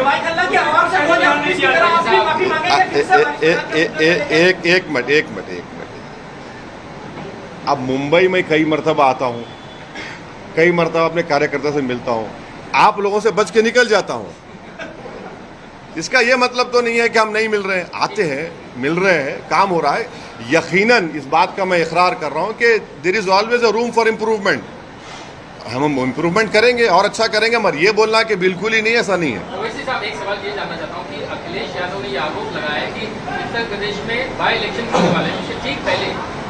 A: एक मिनट। अब मुंबई में कई मरतबा आता हूँ, कई मरतबा अपने कार्यकर्ता से मिलता हूँ, आप लोगों से बच के निकल जाता हूँ। इसका ये मतलब तो नहीं है कि हम नहीं मिल रहे हैं, आते हैं, मिल रहे हैं, काम हो रहा है। यकीनन इस बात का मैं इकरार कर रहा हूँ कि there is always a room for improvement. हम इम्प्रूवमेंट करेंगे और अच्छा करेंगे, मगर ये बोलना कि बिल्कुल ही नहीं, ऐसा नहीं है।
C: ओवैसी साहब, एक सवाल ये जानना चाहता हूँ कि अखिलेश यादव ने ये आरोप लगाया कि उत्तर प्रदेश में बाई इलेक्शन होने वाले हैं, उससे ठीक पहले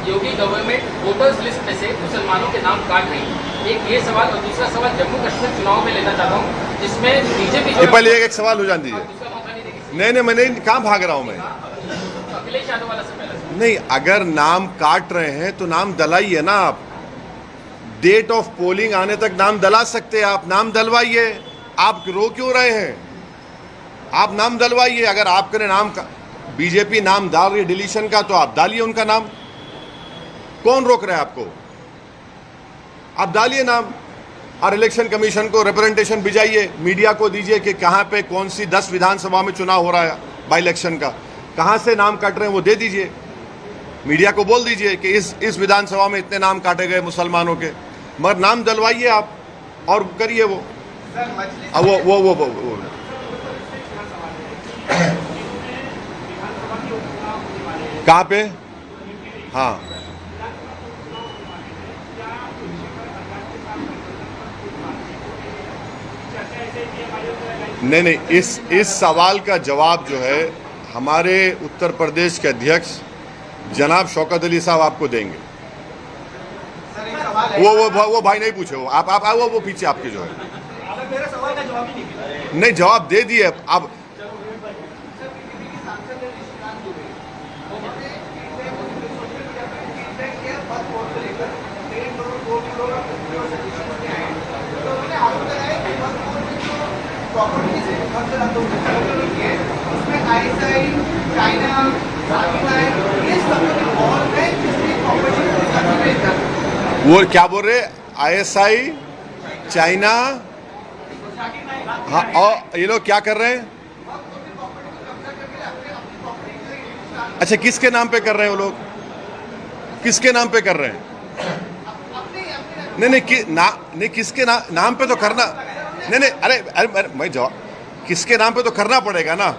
C: योगी गवर्नमेंट वोटर्स लिस्ट में से मुसलमानों के नाम काट रही है। एक ये सवाल, और दूसरा सवाल जम्मू कश्मीर चुनाव में लेना चाहता हूँ, जिसमें बीजेपी
A: पहले एक सवाल हो जाने दीजिए। नहीं मैं नहीं, कहाँ भाग रहा हूँ मैं?
C: अखिलेश यादव वाला से पहले
A: नहीं, अगर नाम काट रहे हैं तो नाम दलाइए ना। आप डेट ऑफ पोलिंग आने तक नाम दला सकते हैं, आप नाम दलवाइए। आप रो क्यों रहे हैं? आप नाम डलवाइए, अगर आपके नाम का बीजेपी नाम डाल रही है डिलीशन का, तो आप डालिए उनका नाम, कौन रोक रहा है आपको? आप डालिए नाम और इलेक्शन कमीशन को रिप्रेजेंटेशन भिजाइए, मीडिया को दीजिए कि कहां पे कौन सी 10 विधानसभा में चुनाव हो रहा है बाई इलेक्शन का, कहां से नाम काट रहे हैं वो दे दीजिए, मीडिया को बोल दीजिए कि इस विधानसभा में इतने नाम काटे गए मुसलमानों के, मगर नाम डलवाइए आप और करिए वो। अब वो कहाँ पे? हाँ, नहीं, इस सवाल का जवाब जो है हमारे उत्तर प्रदेश के अध्यक्ष जनाब शौकत अली साहब आपको देंगे। वो भाई नहीं पूछे, वो आप वो पीछे आपके जो है
E: मेरे सवाल का जवाब ही नहीं।
A: नहीं, जवाब दे दिए अब। वो क्या बोल रहे? ISI, चाइना, हाँ, और ये लोग क्या कर रहे हैं? अच्छा, किसके नाम पे कर रहे हैं वो लोग? किसके नाम पे कर रहे हैं? नहीं, किसके नाम पे तो करना नहीं, अरे मैं जवाब, किसके नाम पे तो करना पड़ेगा ना।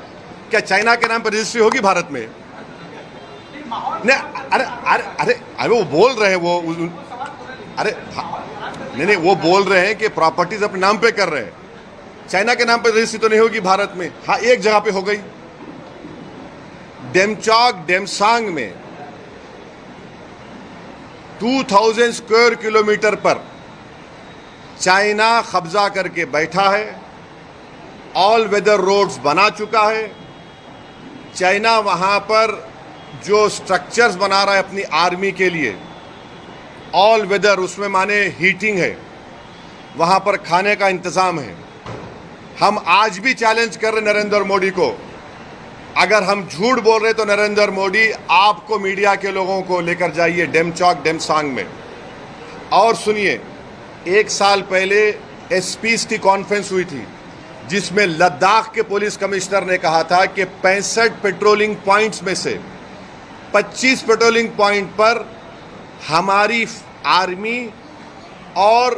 A: क्या चाइना के नाम पे रजिस्ट्री होगी भारत में? नहीं, अरे वो बोल रहे हैं वो, अरे नहीं, वो बोल रहे हैं कि प्रॉपर्टीज अपने नाम पे कर रहे हैं, चाइना के नाम पे रजिस्ट्री तो नहीं होगी भारत में। हाँ, एक जगह पे हो गई, डेमचौक डेमसांग में 2000 स्क्वायर किलोमीटर पर चाइना कब्जा करके बैठा है, ऑल वेदर रोड्स बना चुका है। चाइना वहां पर जो स्ट्रक्चर्स बना रहा है अपनी आर्मी के लिए, ऑल वेदर, उसमें माने हीटिंग है, वहां पर खाने का इंतजाम है। हम आज भी चैलेंज कर रहे नरेंद्र मोदी को, अगर हम झूठ बोल रहे तो नरेंद्र मोदी आपको मीडिया के लोगों को लेकर जाइए डेमचौक डेमसांग में और सुनिए। 1 साल पहले एसपीज की कॉन्फ्रेंस हुई थी जिसमें लद्दाख के पुलिस कमिश्नर ने कहा था कि 65 पेट्रोलिंग पॉइंट्स में से 25 पेट्रोलिंग पॉइंट पर हमारी आर्मी और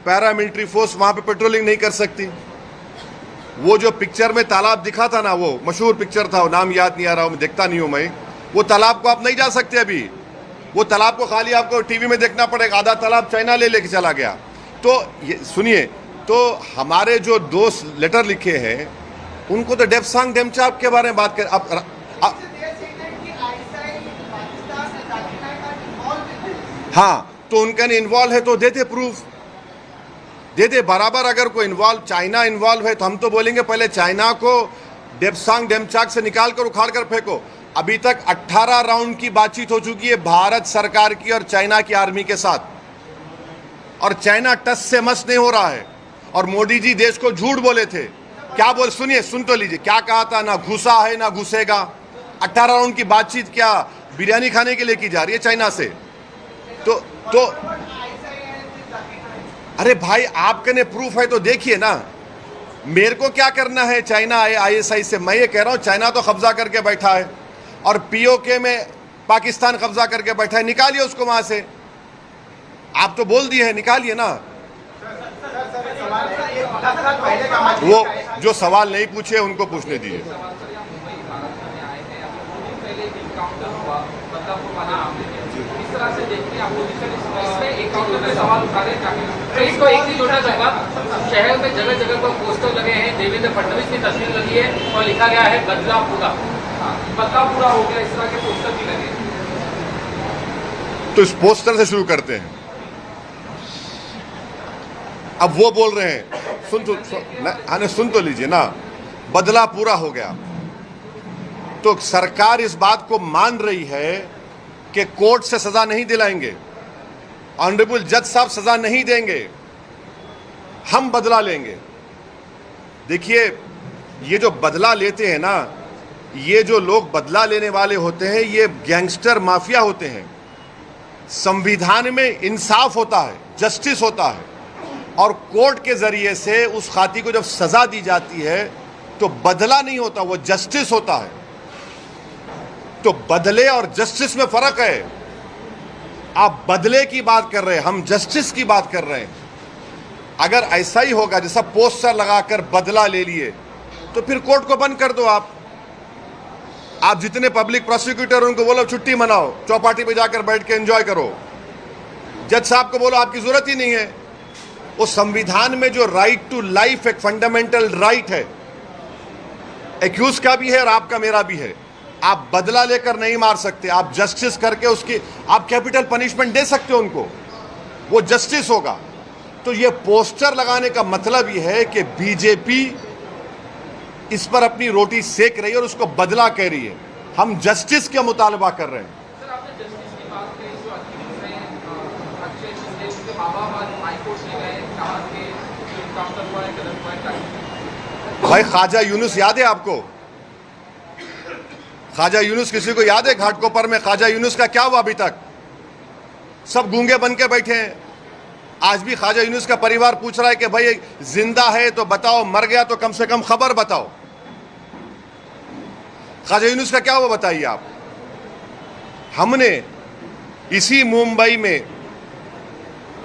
A: पैरामिलिट्री फोर्स वहां पे पेट्रोलिंग नहीं कर सकती। वो जो पिक्चर में तालाब दिखा था ना, वो मशहूर पिक्चर था, वो नाम याद नहीं आ रहा, मैं देखता नहीं हूं मैं, वो तालाब को आप नहीं जा सकते अभी। वो तालाब को खाली आपको टीवी में देखना पड़ेगा, आधा तालाब चाइना ले लेके चला गया। तो ये सुनिए, तो हमारे जो दोस्त लेटर लिखे हैं उनको तो डेमसांग डेमचौक के बारे में बात कर। अब हाँ, तो उनका इन्वॉल्व है तो देते प्रूफ, दे दे बराबर। अगर कोई इन्वॉल्व, चाइना इन्वॉल्व है तो हम तो बोलेंगे पहले चाइना को डेमसांग डेमचौक से निकाल कर उखाड़ कर फेंको। अभी तक 18 राउंड की बातचीत हो चुकी है भारत सरकार की और चाइना की आर्मी के साथ, और चाइना टस से मस नहीं हो रहा है। और मोदी जी देश को झूठ बोले थे, क्या बोल, सुनिए, सुन तो लीजिए, क्या कहा था, ना घुसा है ना घुसेगा। 18 राउंड की बातचीत क्या बिरयानी खाने के लिए की जा रही है चाइना से? तो अरे भाई, आपके ने प्रूफ है तो देखिए ना, मेरे को क्या करना है चाइना ISI से? मैं ये कह रहा हूं चाइना तो कब्जा करके बैठा है और POK में पाकिस्तान कब्जा करके बैठा है, निकालिए उसको वहां से। आप तो बोल दिए हैं, निकालिए ना। वो जो सवाल नहीं पूछे उनको पूछने दिए।
C: इसको एक ही छोटा जवाब, शहर में जगह जगह पर पोस्टर लगे हैं, देवेंद्र फडणवीस की तस्वीर लगी है और लिखा गया है बदलाव पूरा, बदलाव पूरा हो गया, इस तरह के पोस्टर भी लगे।
A: तो इस पोस्टर से शुरू करते हैं। अब वो बोल रहे हैं, सुन तो लीजिए ना, बदला पूरा हो गया। तो सरकार इस बात को मान रही है कि कोर्ट से सजा नहीं दिलाएंगे, ऑनरेबल जज साहब सजा नहीं देंगे, हम बदला लेंगे। देखिए, ये जो बदला लेते हैं ना, ये जो लोग बदला लेने वाले होते हैं, ये गैंगस्टर माफिया होते हैं। संविधान में इंसाफ होता है, जस्टिस होता है, और कोर्ट के जरिए से उस खाती को जब सजा दी जाती है तो बदला नहीं होता, वो जस्टिस होता है। तो बदले और जस्टिस में फर्क है। आप बदले की बात कर रहे हैं, हम जस्टिस की बात कर रहे हैं। अगर ऐसा ही होगा जैसा पोस्टर लगाकर बदला ले लिए तो फिर कोर्ट को बंद कर दो। आप जितने पब्लिक प्रोसिक्यूटर उनको बोलो छुट्टी मनाओ, चौपाटी पे जाकर बैठ के एंजॉय करो। जज साहब को बोलो आपकी जरूरत ही नहीं है। वो संविधान में जो राइट टू लाइफ एक फंडामेंटल राइट है, एक्यूज का भी है और आपका मेरा भी है। आप बदला लेकर नहीं मार सकते, आप जस्टिस करके उसकी आप कैपिटल पनिशमेंट दे सकते हो उनको, वो जस्टिस होगा। तो ये पोस्टर लगाने का मतलब ये है कि बीजेपी इस पर अपनी रोटी सेक रही है और उसको बदला कह रही है। हम जस्टिस का मुतालबा कर रहे हैं।
C: सर, आपने जस्टिस की बात करी, जो अखिलेश ने अक्षय शिंदे के बाबा हाईकोर्ट में गए, कहा कि जो काउंटर हुआ है गलत हुआ है।
A: भाई ख्वाजा यूनुस याद है आपको? ख्वाजा यूनुस किसी को याद है? घाटकोपर में ख्वाजा यूनुस का क्या हुआ? अभी तक सब गूंगे बन के बैठे हैं। आज भी ख्वाजा यूनुस का परिवार पूछ रहा है कि भाई जिंदा है तो बताओ, मर गया तो कम से कम खबर बताओ। ख्वाजा यूनुस का क्या हुआ बताइए आप। हमने इसी मुंबई में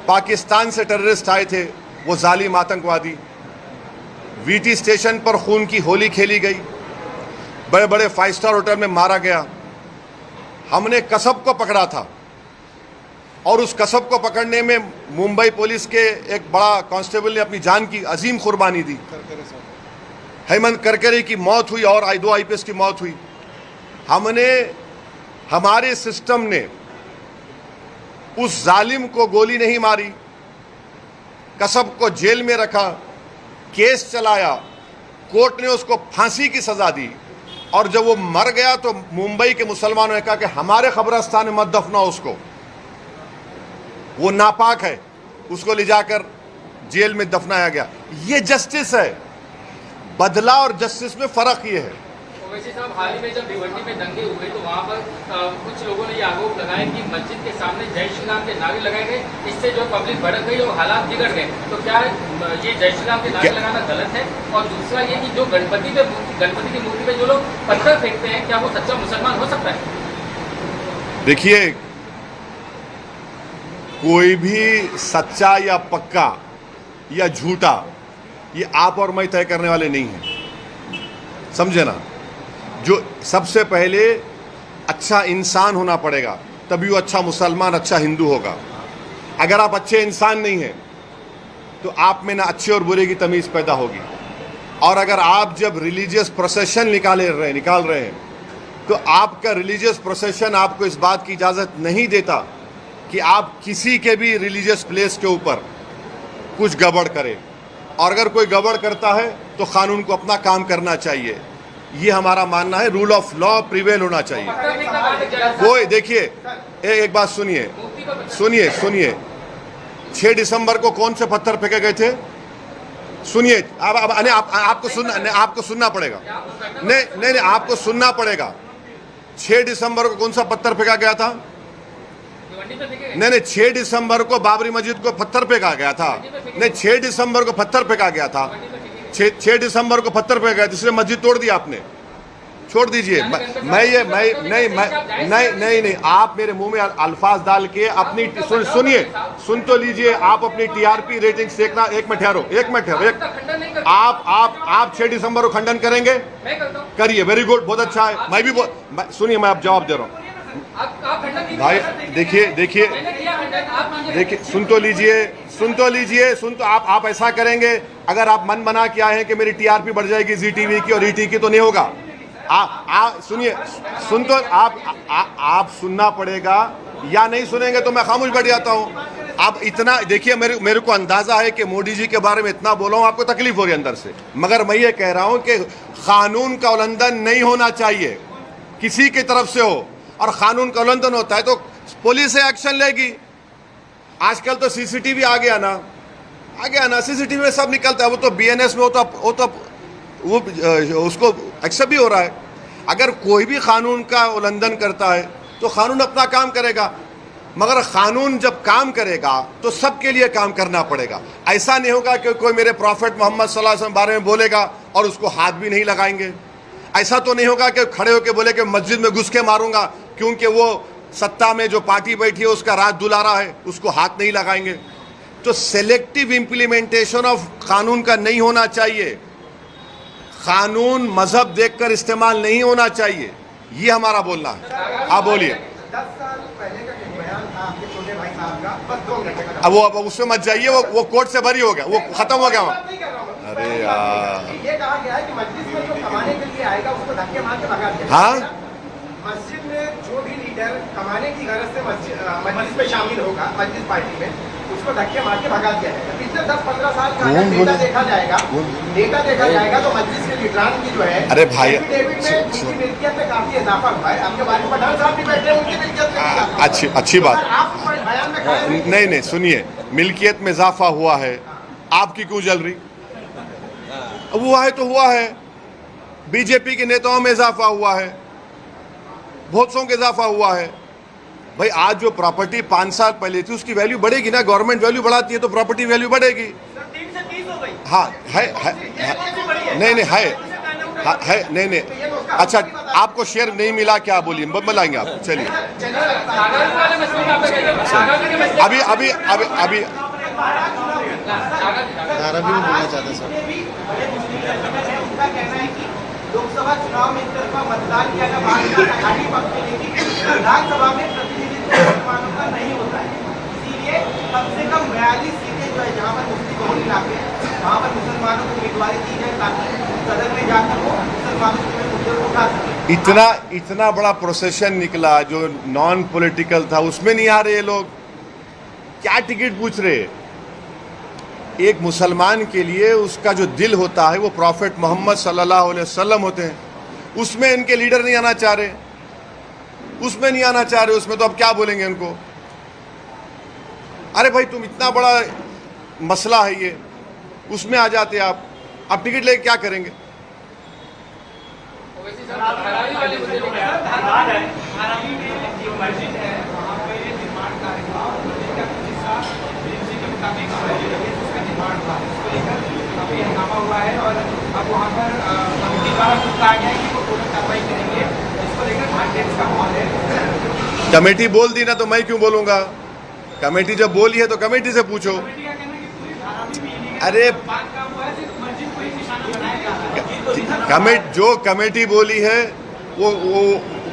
A: पाकिस्तान से टेररिस्ट आए थे, वो जालिम आतंकवादी। वीटी स्टेशन पर खून की होली खेली गई, बड़े बड़े 5 स्टार होटल में मारा गया। हमने कसब को पकड़ा था और उस कसब को पकड़ने में मुंबई पुलिस के एक बड़ा कांस्टेबल ने अपनी जान की अजीम कुर्बानी दी। हेमंत करकरे की मौत हुई और 2 IPS की मौत हुई। हमारे सिस्टम ने उस जालिम को गोली नहीं मारी, कसब को जेल में रखा, केस चलाया, कोर्ट ने उसको फांसी की सजा दी। और जब वो मर गया तो मुंबई के मुसलमानों ने कहा कि हमारे कब्रिस्तान में मत दफनाओ उसको, वो नापाक है, उसको ले जाकर जेल में दफनाया गया। ये जस्टिस है। बदला और जस्टिस में फर्क ये है।
C: ओवैसी साहब, हाल ही में जब भिवंडी में दंगे हुए तो वहाँ पर कुछ लोगों ने ये आरोप लगाया कि मस्जिद के सामने जय श्री राम के नारे लगाए गए, इससे जो पब्लिक भड़क गई और हालात बिगड़ गए। तो क्या ये जय श्री राम के नारे लगाना गलत है? और दूसरा ये कि जो गणपति की मूर्ति पे जो लोग पत्थर फेंकते हैं, क्या वो सच्चा मुसलमान हो सकता है?
A: देखिए, कोई भी सच्चा या पक्का या झूठा ये आप और मैं तय करने वाले नहीं हैं, समझे ना। जो सबसे पहले अच्छा इंसान होना पड़ेगा, तभी वो अच्छा मुसलमान, अच्छा हिंदू होगा। अगर आप अच्छे इंसान नहीं हैं तो आप में ना अच्छे और बुरे की तमीज़ पैदा होगी। और अगर आप जब रिलीजियस प्रोसेशन निकाल रहे हैं तो आपका रिलीजियस प्रोसेशन आपको इस बात की इजाज़त नहीं देता कि आप किसी के भी रिलीजियस प्लेस के ऊपर कुछ गड़बड़ करें। और अगर कोई गड़बड़ करता है तो कानून को अपना काम करना चाहिए। ये हमारा मानना है। रूल ऑफ लॉ प्रिवेल होना चाहिए। कोई देखिए, एक बात सुनिए 6 दिसंबर को कौन से पत्थर फेंके गए थे? सुनिए, आपको सुनना पड़ेगा। नहीं, आपको सुनना पड़ेगा। 6 दिसंबर को कौन सा पत्थर फेंका गया था? नहीं, 6 दिसंबर को बाबरी मस्जिद को पत्थर फेंका गया था। नहीं, 6 दिसंबर को पत्थर फेंका गया था। 6 दिसंबर को पत्थर फेंका गया, जिसने मस्जिद तोड़ दी आपने। छोड़ दीजिए। नहीं, आप मेरे मुंह में अल्फाज डाल के अपनी सुन तो लीजिए। आप अपनी TRP रेटिंग देखना। एक मिनट ठहरो। आप 6 दिसंबर को खंडन करेंगे? करिए, वेरी गुड, बहुत अच्छा है। मैं भी सुनिए, मैं आप जवाब दे रहा हूँ भाई। देखिए, सुन तो लीजिए। आप ऐसा करेंगे, अगर आप मन बना के आए हैं कि मेरी TRP बढ़ जाएगी ZTV की और ET की, तो नहीं होगा। आप सुनना पड़ेगा, या नहीं सुनेंगे तो मैं खामोश बैठ जाता हूँ। आप इतना देखिए, मेरे को अंदाजा है कि मोदी जी के बारे में इतना बोला हूँ, आपको तकलीफ हो रही है अंदर से, मगर मैं ये कह रहा हूँ कि कानून का उल्लंघन नहीं होना चाहिए, किसी की तरफ से हो। और कानून का उल्लंघन होता है तो पुलिस एक्शन लेगी। आजकल तो CCTV आ गया ना, CCTV में सब निकलता है। वो तो BNS में वो उसको एक्सेप्ट भी हो रहा है। अगर कोई भी कानून का उल्लंघन करता है तो कानून अपना काम करेगा, मगर कानून जब काम करेगा तो सबके लिए काम करना पड़ेगा। ऐसा नहीं होगा कि कोई मेरे प्रॉफिट मोहम्मद सल्लल्लाहु अलैहि वसल्लम बारे में बोलेगा और उसको हाथ भी नहीं लगाएंगे। ऐसा तो नहीं होगा कि खड़े होकर बोले कि मस्जिद में घुस के मारूंगा क्योंकि वो सत्ता में जो पार्टी बैठी है उसका राज दुलारा है, उसको हाथ नहीं लगाएंगे। तो सेलेक्टिव इंप्लीमेंटेशन ऑफ कानून का नहीं होना चाहिए। कानून मजहब देखकर इस्तेमाल नहीं होना चाहिए, ये हमारा बोलना है। आप बोलिए।
E: 10 साल पहले का बयान था आपके छोटे भाई साहब का, बस 2 मिनट का।
A: अब उसमें मत जाइए, वो कोर्ट से बरी हो गया, वो खत्म हो गया वहाँ।
E: नहीं कर रहा हूं मैं।
A: अरे यार,
E: ये कहा गया है कि मस्जिद में जो कमाने के लिए आएगा उसको धक्के मार के भगा दिया।
A: हाँ?
E: मस्जिद में जो भी लीडर कमाने की गरज से मस्जिद में शामिल होगा, मस्जिद पार्टी में, उसको धक्के मार के भगा दिया है। पिछले 10-15 साल का डेटा देखा जाएगा तो मस्जिद के लीडरान की जो है,
A: अरे भाई,
E: एफिडेविट में उनकी मिल्कियत में काफी इजाफा हुआ है। आपके बारे में पठान साहब भी बैठे हैं, उनकी मिल्कियत में भी इजाफा हुआ है।
A: अच्छी बात।
E: आप बयान में खड़े हैं।
A: नहीं, सुनिए, मिल्कियत में इजाफा हुआ है, आपकी क्यों जल रही? अब हुआ है तो हुआ है। बीजेपी के नेताओं में इजाफा हुआ है, बहुत सौ का इजाफा हुआ है। भाई आज जो प्रॉपर्टी 5 साल पहले थी उसकी वैल्यू बढ़ेगी ना, गवर्नमेंट वैल्यू बढ़ाती है तो प्रॉपर्टी वैल्यू बढ़ेगी।
E: 3 से 30 हो गई।
A: हाँ है नहीं है नहीं। अच्छा, आपको शेयर नहीं मिला क्या? बोलिए, मिलाएंगे आप। चलिए अभी
B: नारा भी बोलना चाहता सर।
E: उनका कहना है कि लोकसभा चुनाव में एक तरफा मतदान किया गया, भाजपा आघाड़ी पक्ष में, लेकिन विधानसभा में प्रतिनिधित्व मुसलमानों का नहीं होता है। इसीलिए कम से कम 42 सीटें जो है जहाँ पर मुस्लिम बहुल इलाके हैं वहाँ पर मुसलमानों को उम्मीदवारी दी जाए ताकि सदन में जाकर वो मुसलमानों के मुद्दे को उठा सके।
A: इतना बड़ा प्रोसेशन निकला जो नॉन पॉलिटिकल था, उसमें नहीं आ रहे लोग। क्या टिकट पूछ रहे? एक मुसलमान के लिए उसका जो दिल होता है वो प्रॉफिट मोहम्मद सल्लल्लाहु अलैहि वसल्लम होते हैं, उसमें इनके लीडर नहीं आना चाह रहे, उसमें तो अब क्या बोलेंगे उनको? अरे भाई तुम, इतना बड़ा मसला है ये, उसमें आ जाते आप टिकट लेके क्या करेंगे?
E: काफी हंगामा हुआ है और अब वहाँ पर कमेटी द्वारा कुछ कहा गया है कि वो तुरंत कार्रवाई करेंगे, इसको लेकर भागदेश का माहौल है।
A: कमेटी बोल दी ना तो मैं क्यों बोलूंगा? कमेटी जब बोली है तो कमेटी से पूछो। अरे जो कमेटी बोली है वो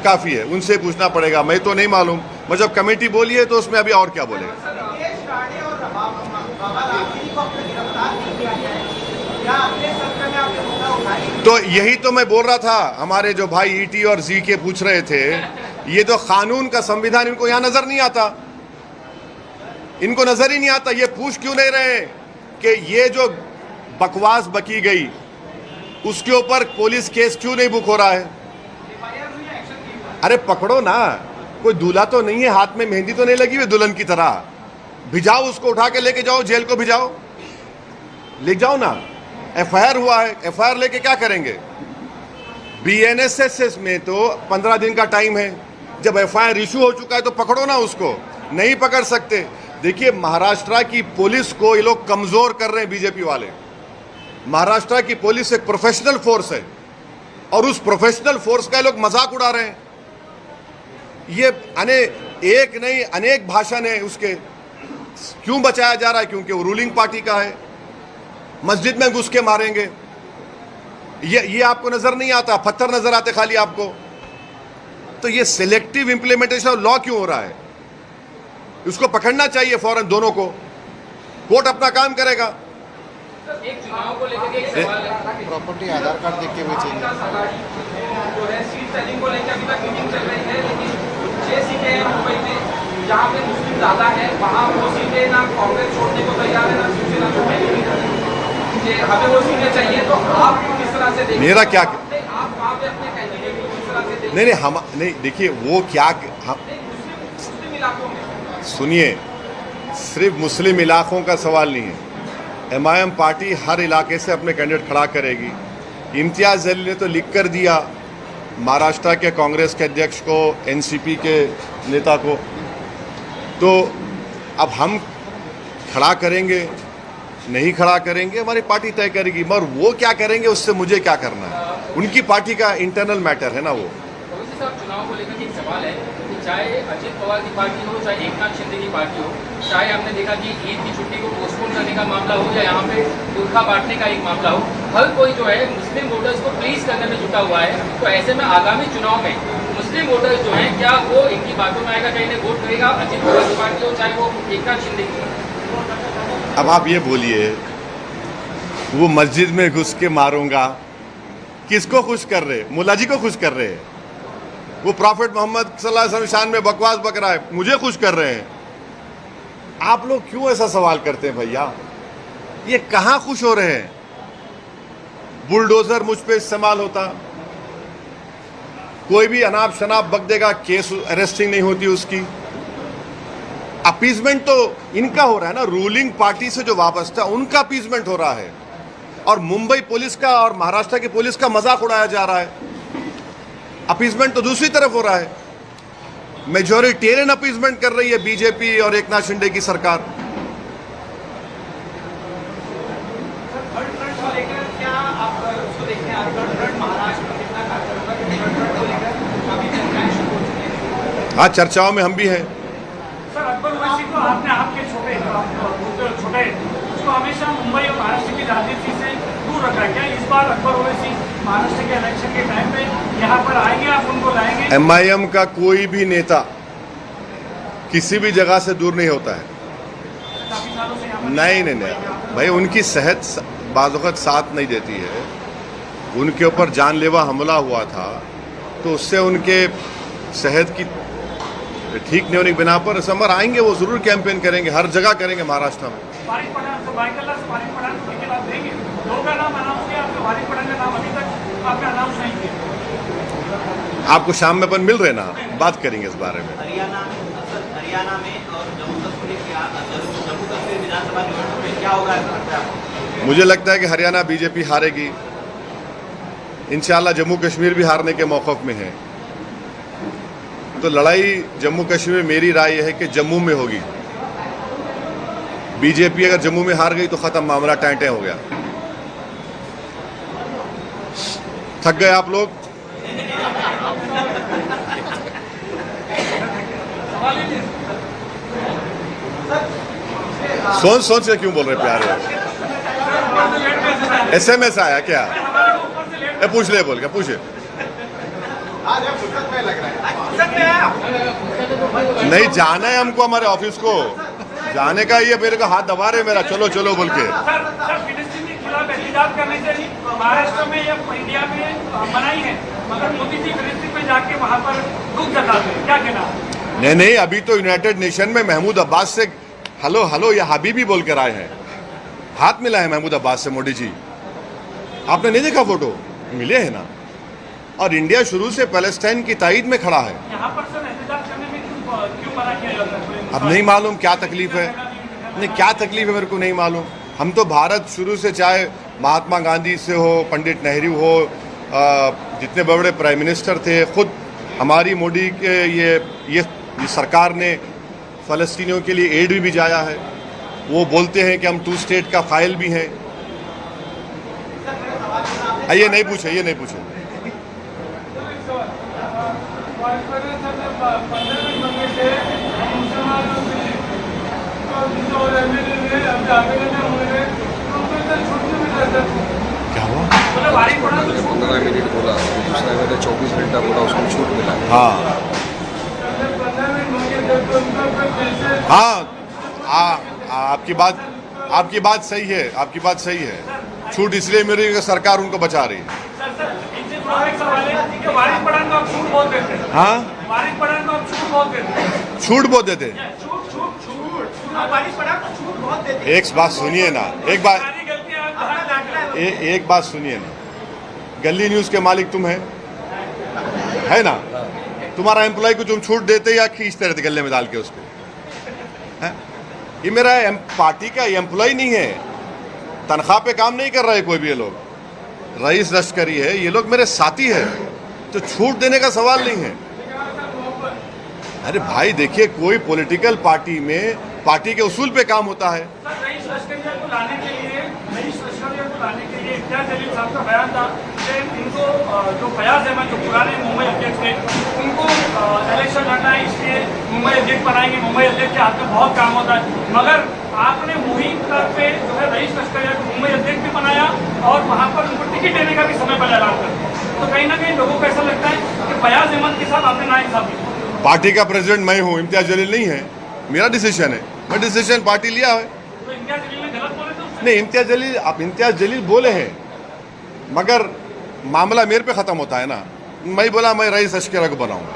A: काफी है, उनसे पूछना पड़ेगा, मैं तो नहीं मालूम। मैं जब कमेटी बोली है तो उसमें अभी और क्या बोलेगा? तो यही तो मैं बोल रहा था, हमारे जो भाई ईटी और जी के पूछ रहे थे, ये तो कानून का संविधान इनको यहाँ नजर नहीं आता, इनको नजर ही नहीं आता। ये पूछ क्यों नहीं रहे कि ये जो बकवास बकी गई उसके ऊपर पुलिस केस क्यों नहीं बुक हो रहा है? अरे पकड़ो ना, कोई दूल्हा तो नहीं है, हाथ में मेहंदी तो नहीं लगी हुई दुल्हन की तरह, भिजाओ उसको, उठा के लेके जाओ, जेल को भिजाओ, ले जाओ ना। एफआईआर हुआ है, एफआईआर लेके क्या करेंगे? बीएनएसएस में तो 15 दिन का टाइम है, जब एफआईआर इशू हो चुका है तो पकड़ो ना उसको, नहीं पकड़ सकते। देखिए महाराष्ट्र की पुलिस को ये लोग कमजोर कर रहे हैं बीजेपी वाले। महाराष्ट्र की पुलिस एक प्रोफेशनल फोर्स है और उस प्रोफेशनल फोर्स का ये लोग मजाक उड़ा रहे हैं। ये एक नहीं अनेक भाषण है उसके, क्यों बचाया जा रहा है? क्योंकि वो रूलिंग पार्टी का है। मस्जिद में घुस के मारेंगे, ये आपको नजर नहीं आता, पत्थर नजर आते खाली आपको। तो ये सिलेक्टिव इंप्लीमेंटेशन ऑफ लॉ क्यों हो रहा है? उसको पकड़ना चाहिए फौरन दोनों को, कोर्ट अपना काम करेगा।
C: एक चुनाव को लेकर एक सवाल है,
B: प्रॉपर्टी आधार कार्ड देख के बेचेंगे
E: जो है सीट सेलिंग को लेकर अभी तक मीटिंग चल रही है, लेकिन 6 सीटें हैं मुंबई में जहाँ पे मुस्लिम ज्यादा है, वहाँ वो सीटें ना कांग्रेस छोड़ने को तैयार है ना शिवसेना छोड़ने को तैयार है। हमें वो सीटें चाहिए, तो आप किस तरह से देखिए?
A: मेरा क्या,
E: आप वहाँ पे अपने कैंडिडेट को किस तरह से देखिए?
A: नहीं हम नहीं, देखिए वो क्या, हम
E: मुस्लिम इलाकों में
A: सुनिए, सिर्फ मुस्लिम इलाकों का सवाल नहीं है। एमआईएम पार्टी हर इलाके से अपने कैंडिडेट खड़ा करेगी। इम्तियाज जलील ने तो लिख कर दिया महाराष्ट्र के कांग्रेस के अध्यक्ष को, एनसीपी के नेता को। तो अब हम खड़ा करेंगे नहीं खड़ा करेंगे हमारी पार्टी तय करेगी, मगर वो क्या करेंगे उससे मुझे क्या करना है, उनकी पार्टी का इंटरनल मैटर है ना वो।
C: ओवैसी साहब, चुनाव को लेकर एक सवाल है कि चाहे अजित पवार की पार्टी हो, चाहे एकनाथ शिंदे की पार्टी हो, चाहे हमने देखा कि ईद की छुट्टी को पोस्टपोन करने का मामला हो या यहाँ पे पुरखा बांटने का एक मामला हो, हर कोई जो है मुस्लिम वोटर्स को प्लीज करने में जुटा हुआ है। तो ऐसे में आगामी चुनाव में मुस्लिम वोटर्स जो हैं, क्या वो इनकी बातों में आएगा, कहीं वोट करेगा अजित पवार की पार्टी हो चाहे वो एकनाथ शिंदे की?
A: अब आप ये बोलिए, वो मस्जिद में घुस के मारूंगा, किसको खुश कर रहे? मुल्ला जी को खुश कर रहे हैं। वो प्रॉफेट मोहम्मद सल्लल्लाहु अलैहि वसल्लम शान में बकवास बक रहा है, मुझे खुश कर रहे हैं। आप लोग क्यों ऐसा सवाल करते हैं भैया? ये कहां खुश हो रहे हैं? बुलडोजर मुझ पे इस्तेमाल होता, कोई भी अनाप शनाप बक देगा, केस अरेस्टिंग नहीं होती उसकी। अपीजमेंट तो इनका हो रहा है ना, रूलिंग पार्टी से जो वापस था उनका अपीजमेंट हो रहा है, और मुंबई पुलिस का और महाराष्ट्र की पुलिस का मजाक उड़ाया जा रहा है। अपीजमेंट तो दूसरी तरफ हो रहा है, मेजॉरिटेरियन अपीजमेंट कर रही है बीजेपी और एकनाथ शिंदे की सरकार।
E: थर्ड फ्रंट को लेकर क्या आप उसको देखते हैं? थर्ड फ्रंट महाराष्ट्र में कितना कारगर होगा? थर्ड फ्रंट को लेकर काफी चर्चाएं शुरू हो चुकी हैं।
A: हाँ, चर्चाओं में हम भी हैं।
D: सर, अकबर ओवैसी को आपने आपके छोटे उसको हमेशा मुंबई और महाराष्ट्र की राजनीति से दूर रखा है। क्या इस बार अकबर ओवैसी महाराष्ट्र के इलेक्शन के टाइम पे यहाँ पर आएंगे, आप उनको लाएंगे?
A: एमआईएम का कोई भी नेता किसी भी जगह से दूर नहीं होता है।
D: काफी सालों से यहाँ पर
A: नहीं भाई, उनकी सेहत बाज़ वक़्त साथ नहीं देती है। उनके ऊपर जानलेवा हमला हुआ था, तो उससे उनके सेहत की ठीक नहीं होने की बिना पर समर आएंगे, वो जरूर कैंपेन करेंगे, हर जगह करेंगे महाराष्ट्र में।
D: वारिस पठान को टिकट आप देंगे? दो का नाम अनाउंस किया आपने, वारिस पठान का नाम अभी तक आपने अनाउंस नहीं किया।
A: आपको शाम में अपन मिल रहे ना, बात करेंगे इस बारे में।
E: हरियाणा में और जम्मू कश्मीर विधानसभा निवडणूक में क्या होगा लगता है आपको?
A: मुझे लगता है कि हरियाणा बीजेपी हारेगी, इंशाल्लाह जम्मू कश्मीर भी हारने के मौक़िफ़ में है। तो लड़ाई जम्मू कश्मीर में मेरी राय है कि जम्मू में होगी। बीजेपी अगर जम्मू में हार गई तो खत्म, मामला टाइट हो गया। थक गए आप लोग? सोच के क्यों बोल रहे प्यारे? एसएमएस आया क्या? पूछ ले, बोल क्या पूछे? नहीं, जाना है हमको हमारे ऑफिस को, जाने का ये मेरे को हाथ दबा रहे मेरा, चलो चलो बोल के।
D: सर, फिलिस्तीन के खिलाफ एहतजाज करने से महाराष्ट्र में या इंडिया में मनाही है, मगर मोदी जी फिलिस्तीन में जाके वहाँ पर दुख जताते हैं, क्या कहना?
A: नहीं, अभी तो यूनाइटेड नेशन में महमूद अब्बास से हेलो या हबीबी बोल कर आए हैं, हाथ मिला है महमूद अब्बास से मोदी जी। आपने नहीं देखा फोटो? मिले हैं ना। और इंडिया शुरू से पैलेस्टाइन की ताईद में खड़ा है।
D: यहाँ पर सर एहतजाज करने में क्यों मना किया जाता है?
A: अब नहीं मालूम क्या तकलीफ है, नहीं क्या तकलीफ है मेरे को नहीं मालूम। हम तो भारत शुरू से, चाहे महात्मा गांधी से हो, पंडित नेहरू हो, जितने बड़े प्राइम मिनिस्टर थे, खुद हमारी मोदी के ये सरकार ने फ़लस्तीनियों के लिए एड भी भिजाया है। वो बोलते हैं कि हम 2 स्टेट का फाइल भी हैं। ये नहीं पूछे, ये नहीं पूछे। क्या हुआ?
F: 15 मिनट बोला, दूसरा मैंने 24 घंटा बोला, उसको छूट मिला।
A: हाँ, आपकी बात सही है, आपकी बात सही है। छूट इसलिए मिल रही है कि सरकार उनको बचा रही है। हाँ, छूट बहुत देते। एक बात सुनिए ना, एक बात सुनिए ना, गली न्यूज के मालिक तुम है ना? तुम्हारा एम्प्लॉय को तुम छूट देते या खींचते रहते गले में डाल के उसको? ये मेरा पार्टी का एम्प्लॉय नहीं है, तनख्वाह पे काम नहीं कर रहा है कोई भी ये लोग। रईस लश्करी है, ये लोग मेरे साथी है, तो छूट देने का सवाल नहीं है। अरे भाई देखिए, कोई पॉलिटिकल पार्टी में पार्टी के उसूल पे काम होता है।
D: सर, रईस लश्करिया को लाने के लिए इम्तियाज जलील साहब का बयान था कि इनको जो फयाज अहमद जो पुराने मुंबई अध्यक्ष थे, उनको इलेक्शन लड़ना है, इसलिए मुंबई अध्यक्ष बनाएंगे, मुंबई अध्यक्ष के हाथ में बहुत काम होता है। मगर आपने मुहिम पे जो है रईस लश्करिया को मुंबई अध्यक्ष भी बनाया और वहाँ पर उनको टिकट देने का भी समय पर ऐलान कर दिया। तो कहीं ना कहीं लोगों को ऐसा लगता है कि फयाज अहमद के साथ आपने नाइंसाफी।
A: पार्टी का प्रेसिडेंट मैं हूँ, इम्तियाज जलील नहीं है, मेरा डिसीजन है, मैं डिसीजन पार्टी लिया है।
D: तो इम्तियाज जलील ने गलत बोले थे?
A: नहीं, इम्तियाज जलील बोले हैं, मगर मामला मेरे पे ख़त्म होता है ना। मैं बोला मैं रईस लश्करिया को बनाऊंगा,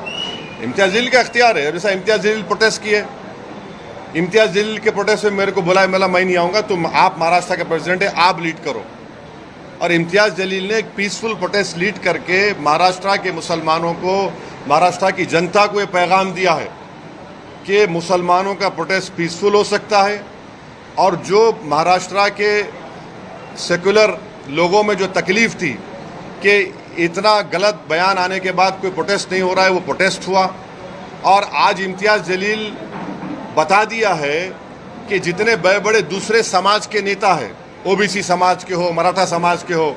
A: इम्तियाज जलील का इख्तियार है। जैसा इम्तियाज जलील प्रोटेस्ट किए, इम्तियाज जलील के प्रोटेस्ट में मेरे को बुलाया, मैं नहीं आऊँगा, तो आप महाराष्ट्र के प्रेसिडेंट है, आप लीड करो। और इम्तियाज जलील ने एक पीसफुल प्रोटेस्ट लीड करके महाराष्ट्र के मुसलमानों को, महाराष्ट्र की जनता को ये पैगाम दिया है कि मुसलमानों का प्रोटेस्ट पीसफुल हो सकता है, और जो महाराष्ट्र के सेकुलर लोगों में जो तकलीफ थी कि इतना गलत बयान आने के बाद कोई प्रोटेस्ट नहीं हो रहा है, वो प्रोटेस्ट हुआ। और आज इम्तियाज जलील बता दिया है कि जितने बड़े बड़े दूसरे समाज के नेता हैं, ओबीसी समाज के हो, मराठा समाज के हो,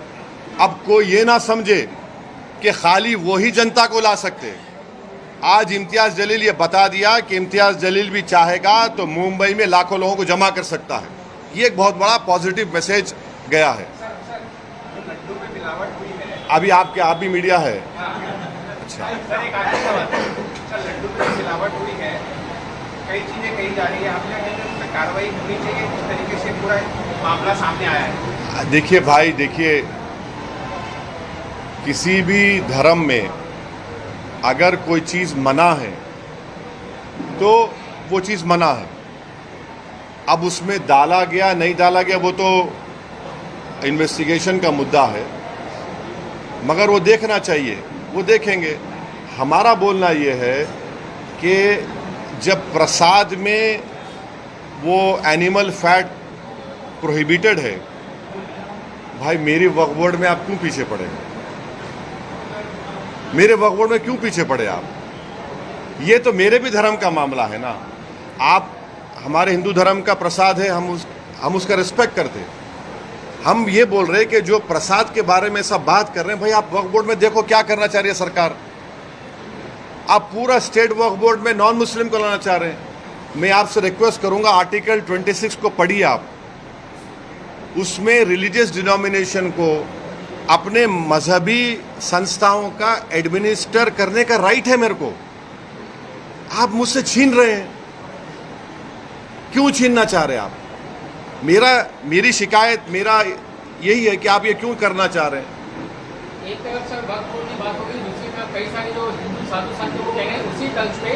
A: अब कोई ये ना समझे कि खाली वही जनता को ला सकते। आज इम्तियाज जलील ये बता दिया कि इम्तियाज जलील भी चाहेगा तो मुंबई में लाखों लोगों को जमा कर सकता है। ये एक बहुत बड़ा पॉजिटिव मैसेज गया है। अभी आप भी मीडिया है। अच्छा,
E: सर एक आखिरी सवाल, सर लड्डू में मिलावट हुई है, कई चीजें कही जा रही है, आपने कहा कार्रवाई होनी चाहिए, किस तरीके से पूरा मामला सामने आया है?
A: देखिए भाई, देखिए, किसी भी धर्म में अगर कोई चीज़ मना है तो वो चीज़ मना है। अब उसमें डाला गया नहीं डाला गया वो तो इन्वेस्टिगेशन का मुद्दा है, मगर वो देखना चाहिए, वो देखेंगे। हमारा बोलना ये है कि जब प्रसाद में वो एनिमल फैट प्रोहिबिटेड है, भाई मेरी वक्फ बोर्ड में आप क्यों पीछे पड़े? मेरे वक्फ बोर्ड में क्यों पीछे पड़े आप? ये तो मेरे भी धर्म का मामला है ना। आप हमारे हिंदू धर्म का प्रसाद है, हम उसका रिस्पेक्ट करते हैं। हम ये बोल रहे हैं कि जो प्रसाद के बारे में सब बात कर रहे हैं, भाई आप वक्फ बोर्ड में देखो क्या करना चाह रही है सरकार। आप पूरा स्टेट वक्फ बोर्ड में नॉन मुस्लिम को लाना चाह रहे हैं। मैं आपसे रिक्वेस्ट करूंगा, आर्टिकल 26 को पढ़िए आप। उसमें रिलीजियस डिनोमिनेशन को अपने मजहबी संस्थाओं का एडमिनिस्टर करने का राइट है मेरे को। आप मुझसे छीन रहे हैं, क्यों छीनना चाह रहे हैं आप? मेरी शिकायत यही है कि आप ये क्यों करना चाह रहे हैं?
C: एक तरफ सर वक्फ बोर्ड की बात हो गई, दूसरी तरफ कई सारे जो हिंदू साधु संत वो कह रहे हैं उसी तर्ज पे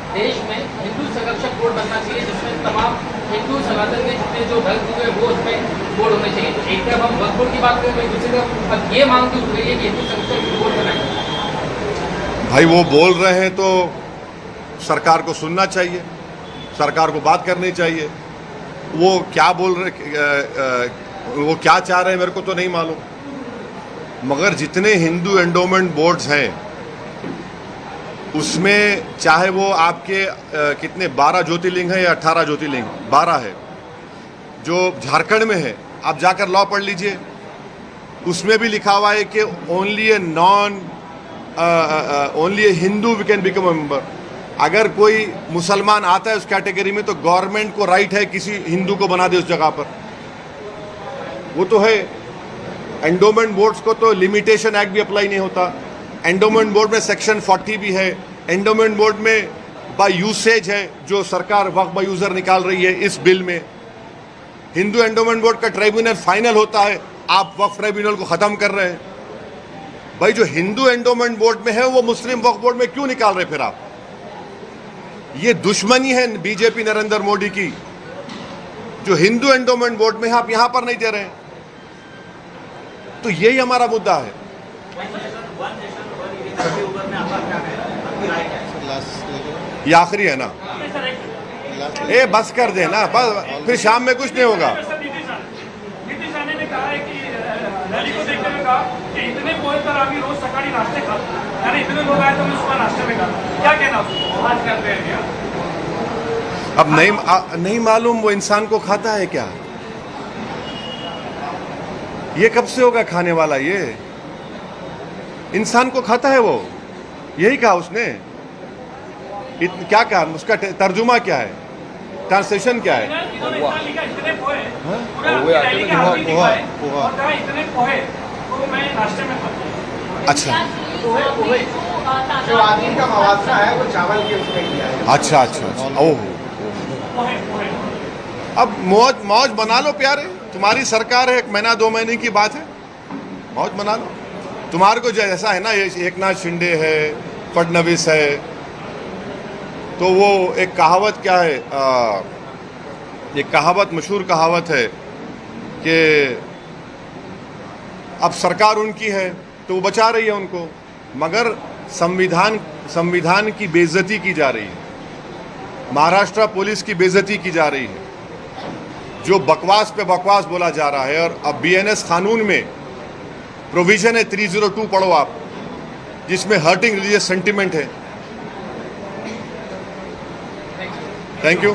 C: देश में हिंदू संरक्षक बोर्ड बनना चाहिए, जिसमें तमाम हिंदू सनातन के जितने जो धर्म हुए वो उसमें बोर्ड होने चाहिए। तो एक तरफ हम वक्फ बोर्ड की बात करें, दूसरी तरफ अब ये मांग की उठ रही है कि हिंदू संरक्षक बोर्ड बनाए।
A: भाई वो बोल रहे हैं तो सरकार को सुनना चाहिए, सरकार को बात करनी चाहिए। वो क्या बोल रहे, वो क्या चाह रहे हैं मेरे को तो नहीं मालूम, मगर जितने हिंदू एंडोमेंट बोर्ड्स हैं उसमें चाहे वो आपके कितने 12 ज्योतिर्लिंग है या 18 ज्योतिर्लिंग, 12 है जो झारखंड में है। आप जाकर लॉ पढ़ लीजिए, उसमें भी लिखा हुआ है कि only a Hindu we can become a member. अगर कोई मुसलमान आता है उस कैटेगरी में तो गवर्नमेंट को राइट है किसी हिंदू को बना दे उस जगह पर, वो तो है। एंडोमेंट बोर्ड्स को तो लिमिटेशन एक्ट भी अप्लाई नहीं होता। एंडोमेंट बोर्ड में सेक्शन 40 भी है। एंडोमेंट बोर्ड में बाय यूसेज है, जो सरकार वक्फ बाय यूजर निकाल रही है इस बिल में। हिंदू एंडोमेंट बोर्ड का ट्राइब्यूनल फाइनल होता है, आप वक्फ ट्राइब्यूनल को खत्म कर रहे हैं। भाई जो हिंदू एंडोमेंट बोर्ड में है वो मुस्लिम वक्फ बोर्ड में क्यों निकाल रहे फिर आप? ये दुश्मनी है बीजेपी नरेंद्र मोदी की। जो हिंदू एंडोमेंट बोर्ड में है आप यहां पर नहीं दे रहे हैं, तो यही हमारा मुद्दा है। ये आखिरी है ना, ए बस कर दे ना, बस फिर शाम में कुछ नहीं होगा।
D: नीतीश राणे ने कहा है कि रैली को देखते हुए का कि इतने पोहे तर आम्ही रोज सकाळी नाश्ते खातो, यानी इतने लोग आए तो मैं सुबह नाश्ते में खाता, क्या कहना उसको आज करते हैं क्या?
A: अब नहीं मालूम वो इंसान को खाता है क्या, ये कब से होगा खाने वाला, ये इंसान को खाता है वो, यही कहा उसने। क्या कहा, उसका तर्जुमा क्या है, ट्रांसलेशन क्या है?
D: इन्होंने इतना लिखा इतने पोहे, पूरा
F: पोहे आटे
D: रैली
F: में
D: का आदमी
B: पोहा,
D: लिखा है,
B: पोहा।
D: और कहा इतने पोहे तो मैं नाश्ते में खाता हूँ।
A: अच्छा
E: जो आदमी का मवासा है वो चावल के उसमें किया है।
A: अच्छा अच्छा अच्छा, ओह।
D: पोहे पोहे
A: अब मौज बना लो प्यारे, तुम्हारी सरकार है, 1 महीना 2 महीने की बात है, मौज बना लो। तुम्हारे को जैसा है ना, ये एकनाथ शिंदे है, फडणवीस है, तो वो एक कहावत क्या है, एक कहावत, मशहूर कहावत है कि अब सरकार उनकी है तो वो बचा रही है उनको, मगर संविधान की बेइज्जती की जा रही है, महाराष्ट्र पुलिस की बेइज्जती की जा रही है, जो बकवास पे बकवास बोला जा रहा है। और अब बीएनएस कानून में प्रोविजन है 302, पढ़ो आप, जिसमें हर्टिंग रिलीजियस सेंटिमेंट है। Thank you.